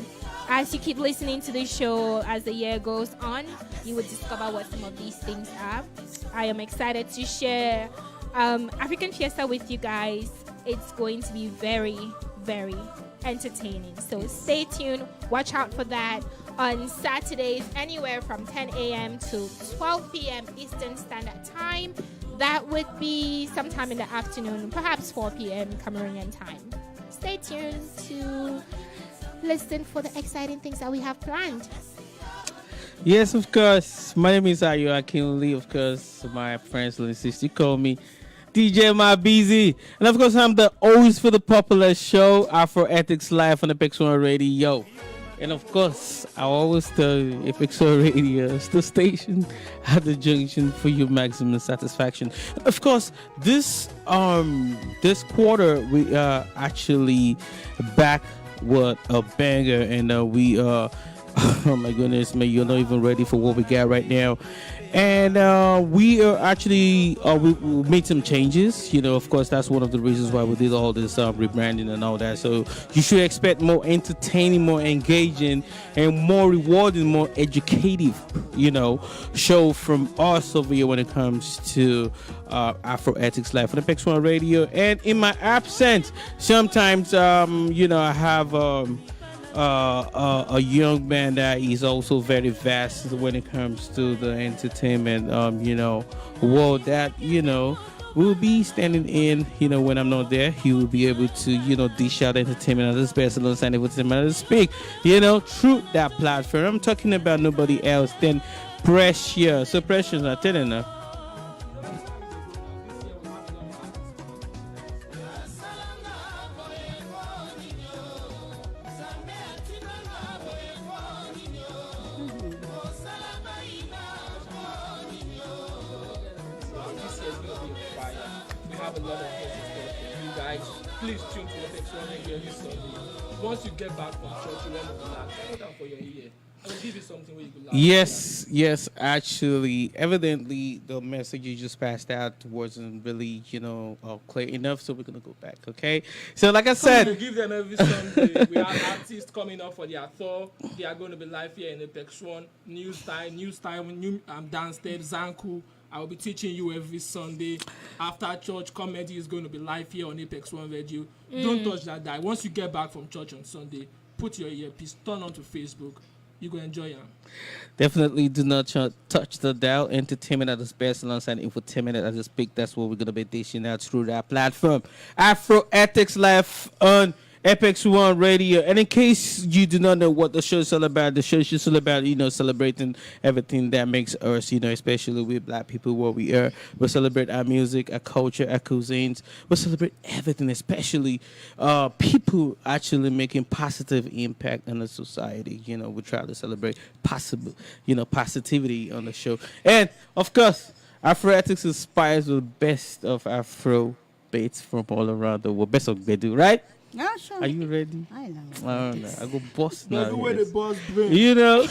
As you keep listening to the show as the year goes on, you will discover what some of these things are. I am excited to share African Fiesta with you guys. It's going to be very, very entertaining. So stay tuned. Watch out for that on Saturdays, anywhere from 10 a.m. to 12 p.m. Eastern Standard Time. That would be sometime in the afternoon, perhaps 4 p.m. Cameroonian time. Stay tuned to listen for the exciting things that we have planned. Yes, of course. My name is Ayo Akinli. Of course, my friends and sisters call me DJ My BZ. And of course, I'm the host for the popular show Afro Ethics Live on Apex1 Radio. And of course, I always tell you, Apex1 Radio is the station at the junction for your maximum satisfaction. Of course, this quarter we are actually back with a banger, and we oh my goodness, man, you're not even ready for what we got right now. And we are actually we made some changes. Of course, that's one of the reasons why we did all this rebranding and all that. So you should expect more entertaining, more engaging, and more rewarding, more educative, show from us over here when it comes to Afro Ethics Live on Apex1 Radio. And in my absence, sometimes I have a young man that is also very vast when it comes to the entertainment world that will be standing in when I'm not there. He will be able to dish out entertainment at his best alongside entertainment to speak through that platform. I'm talking about nobody else than Precious. So Precious, I tell you now. Please tune to Apex1 Radio every Sunday. Once you get back from church, you want to relax. Put down for your ear. I will give you something where you can laugh. Yes. Actually, evidently, the message you just passed out wasn't really, clear enough. So we're gonna go back. Okay. So, like I said, we give them every Sunday. We have artists coming up for their tour. They are going to be live here in Apex1. News time. I'm downstairs. Zanku. I will be teaching you every Sunday. After church, comedy is going to be live here on Apex1 Radio. Don't touch that dial. Once you get back from church on Sunday, put your earpiece, turn on to Facebook. You go enjoy it. Definitely do not touch the dial. Entertainment at its best alongside infotainment at its peak. That's what we're going to be dishing out through that platform. Afro Ethics Live on Apex1 Radio. And in case you do not know what the show is all about, the show is just all about, celebrating everything that makes us, especially with black people where we are. We celebrate our music, our culture, our cuisines. We celebrate everything, especially people actually making positive impact on the society. We try to celebrate positivity on the show. And, of course, Afroetics inspires the best of Afro beats from all around the world. Best of Bedu, right? Yeah, sure. Are you ready? I know. Oh, no. I go boss now. The way the boss bring. Anyway,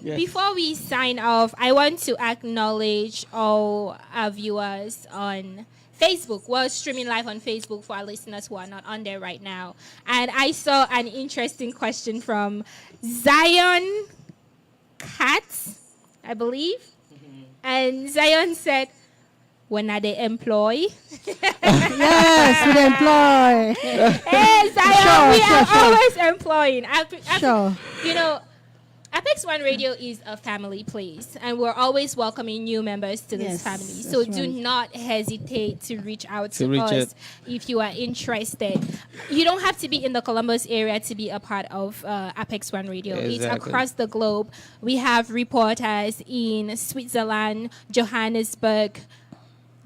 Yes. before we sign off, I want to acknowledge all our viewers on Facebook. We're streaming live on Facebook for our listeners who are not on there right now. And I saw an interesting question from Zion Katz, I believe. And Zion said, when are they employ? Yes, we employ. Hey, Zion, we are always employing. Sure. Apex1 Radio is a family place, and we're always welcoming new members to this Yes, family. that's So do right. not hesitate to reach out To to reach us out. if you are interested. You don't have to be in the Columbus area to be a part of Apex1 Radio. It's Exactly. across the globe. We have reporters in Switzerland, Johannesburg,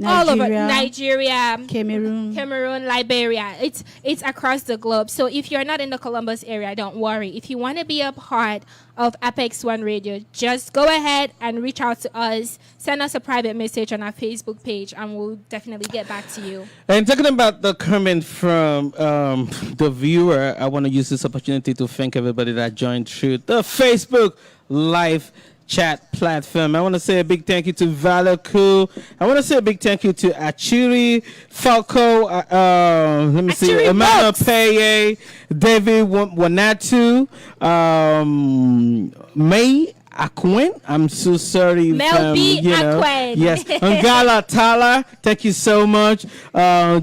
all over Nigeria, Cameroon, Liberia. It's across the globe. So if you're not in the Columbus area, don't worry. If you want to be a part of Apex1 Radio, just go ahead and reach out to us. Send us a private message on our Facebook page, and we'll definitely get back to you. And talking about the comment from the viewer, I want to use this opportunity to thank everybody that joined through the Facebook Live chat platform. I want to say a big thank you to Valoku. I want to say a big thank you to Achiri, Falco, let me see, Achiri Emmanuel Box. Paye, David Wanatu, May Akwen. I'm so sorry. Mel B. Akwen. Yes. Angala Tala, thank you so much.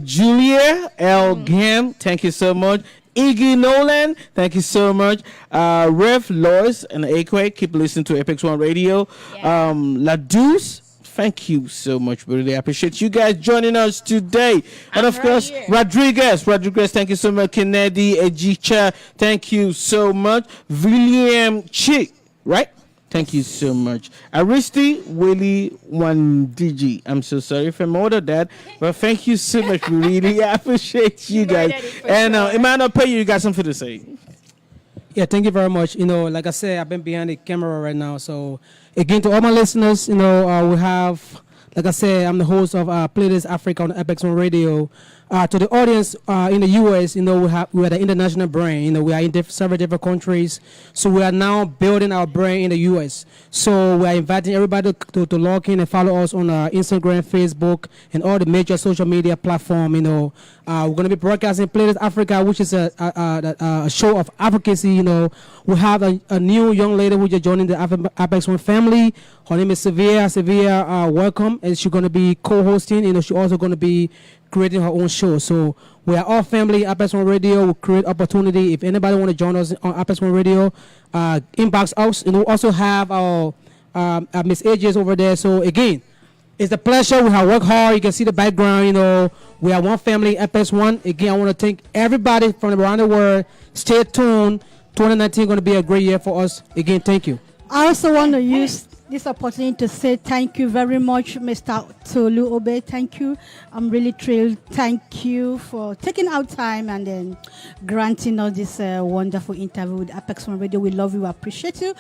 Julia L. Gam, thank you so much. Iggy Nolan, thank you so much. Rev Lois and Aquay, keep listening to Apex1 Radio. Ladouce, thank you so much. We really appreciate you guys joining us today. And of course, Rodriguez, thank you so much. Kennedy Ejicha, thank you so much. William Chick, right? Thank you so much. Aristi Willie Wandiji. I'm so sorry if I ordered that, but thank you so much. We really appreciate you guys. And Emmanuel Pay, you got something to say? Yeah, thank you very much. Like I said, I've been behind the camera right now. So again, to all my listeners, we have, like I said, I'm the host of Playlist Africa on Apex1 Radio. To the audience in the U.S., we are the international brand. We are in several different countries. So we are now building our brand in the U.S. So we are inviting everybody to log in and follow us on Instagram, Facebook, and all the major social media platforms. We're going to be broadcasting Playlist Africa, which is a show of advocacy. We have a new young lady who just joining the Apex1 family. Her name is Sevilla. Sevilla, welcome. And she's going to be co-hosting. She's also going to be creating her own show. So we are all family. Apex1 Radio will create opportunity. If anybody want to join us on Apex1 Radio, inbox us. And we also have our Miss AJs over there. So again, it's a pleasure. We have worked hard. You can see the background. We are one family, Apex1. Again, I want to thank everybody from around the world. Stay tuned. 2019 going to be a great year for us. Again, thank you. I also want to use this opportunity to say thank you very much, Mr. Tolu Obe. Thank you. I'm really thrilled. Thank you for taking out time and then granting us this wonderful interview with Apex1 Radio. We love you, appreciate you.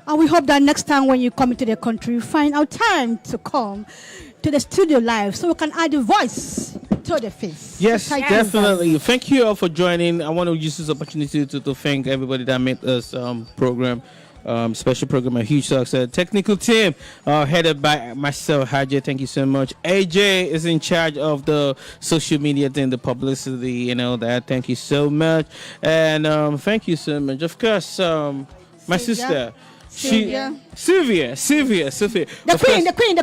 And we hope that next time when you come into the country, you find out time to come to the studio live so we can add a voice to the face. Yes, Thank you, definitely. guys. Thank you all for joining. I want to use this opportunity to thank everybody that made us program. Special program, a huge success. Technical team headed by myself, Haji. Thank you so much. AJ is in charge of the social media thing, the publicity, that. Thank you so much. And thank you so much. Of course, my sister, Sylvia. The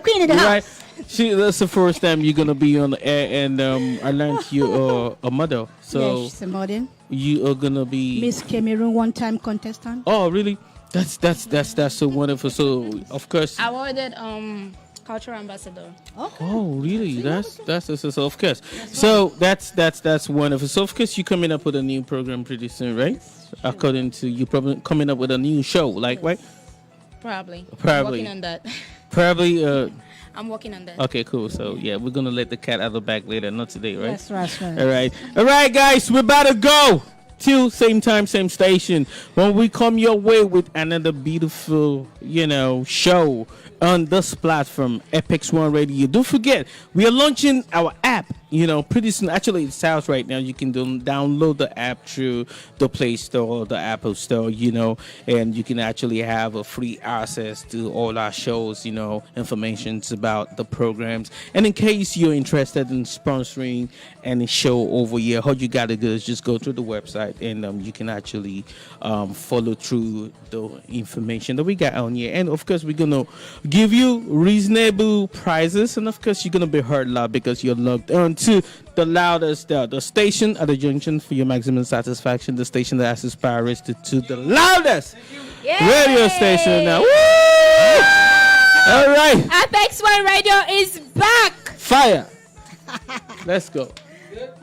queen in the house. Right. That's the first time you're gonna be on the air, and I learned you're a model. So Yes, she's a model. you are gonna be Miss Cameroon one-time contestant. Oh, really? That's so wonderful. So of course, Awarded cultural ambassador. Oh, really? That's so of course. So that's wonderful. So of course you're coming up with a new program pretty soon, right? According to you, probably coming up with a new show, like right? Probably. Probably. I'm working on that. Probably. I'm working on that. Okay, cool. So yeah, we're gonna let the cat out of the bag later, not today, right? That's right. All right, guys, we're about to go. Till same time, same station. When we come your way with another beautiful, show on this platform, Apex1 Radio. Don't forget, we are launching our app. Pretty soon. Actually, it's out right now. You can download the app through the Play Store or the Apple Store, and you can actually have a free access to all our shows, information about the programs. And in case you're interested in sponsoring any show over here, all you got to do is just go to the website and you can actually follow through the information that we got on here. And of course, we're going to give you reasonable prices. And of course, you're going to be heard loud because you're logged on to the loudest, the station at the junction for your maximum satisfaction, the station that has aspires to the loudest radio station now. Woo! All right. Apex1 Radio is back. Fire. Let's go.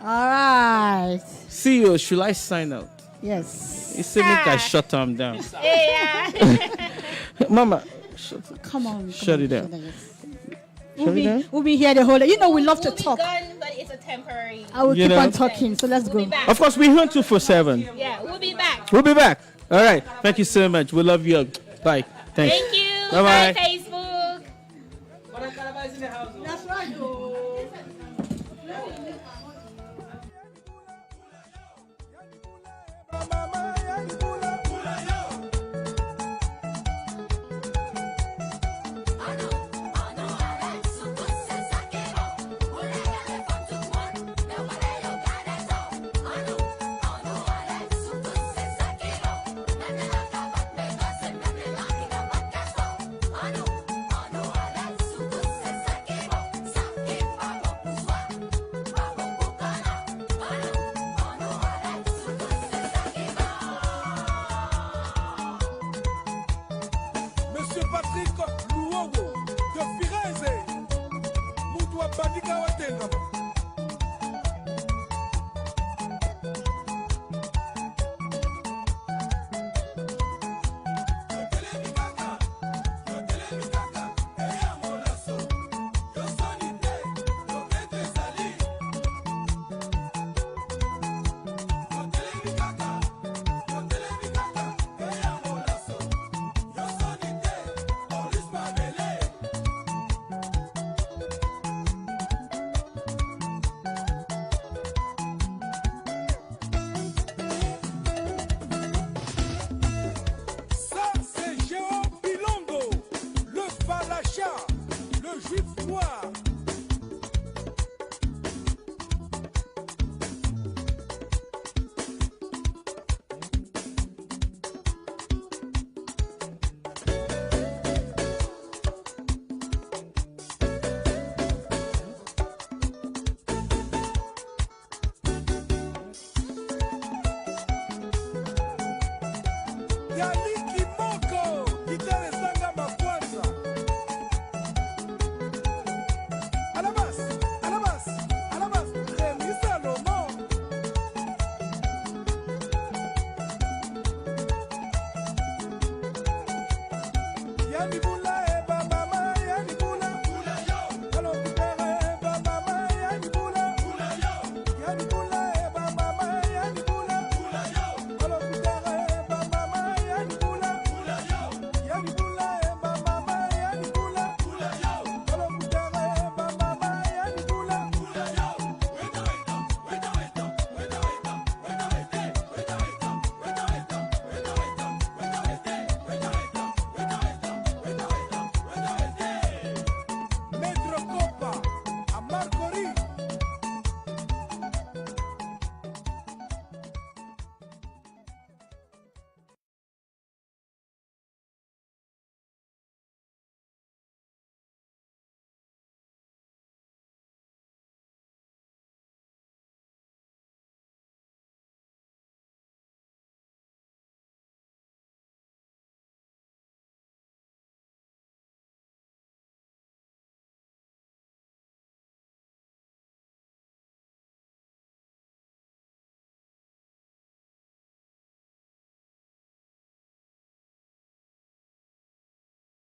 All right. CEO, should I sign out? Yes. You say make I shut them down. Yeah. Mama, Come on. Shut it down. We'll be here the whole day. We love to talk. Gone, but it's a temporary. I will keep on talking, so let's go. Of course, we're here 247. Yeah, we'll be back. We'll be back. All right. Thank you so much. We love you. Bye. Thanks. Thank you. Bye-bye. Bye, Facebook. That's right. Yali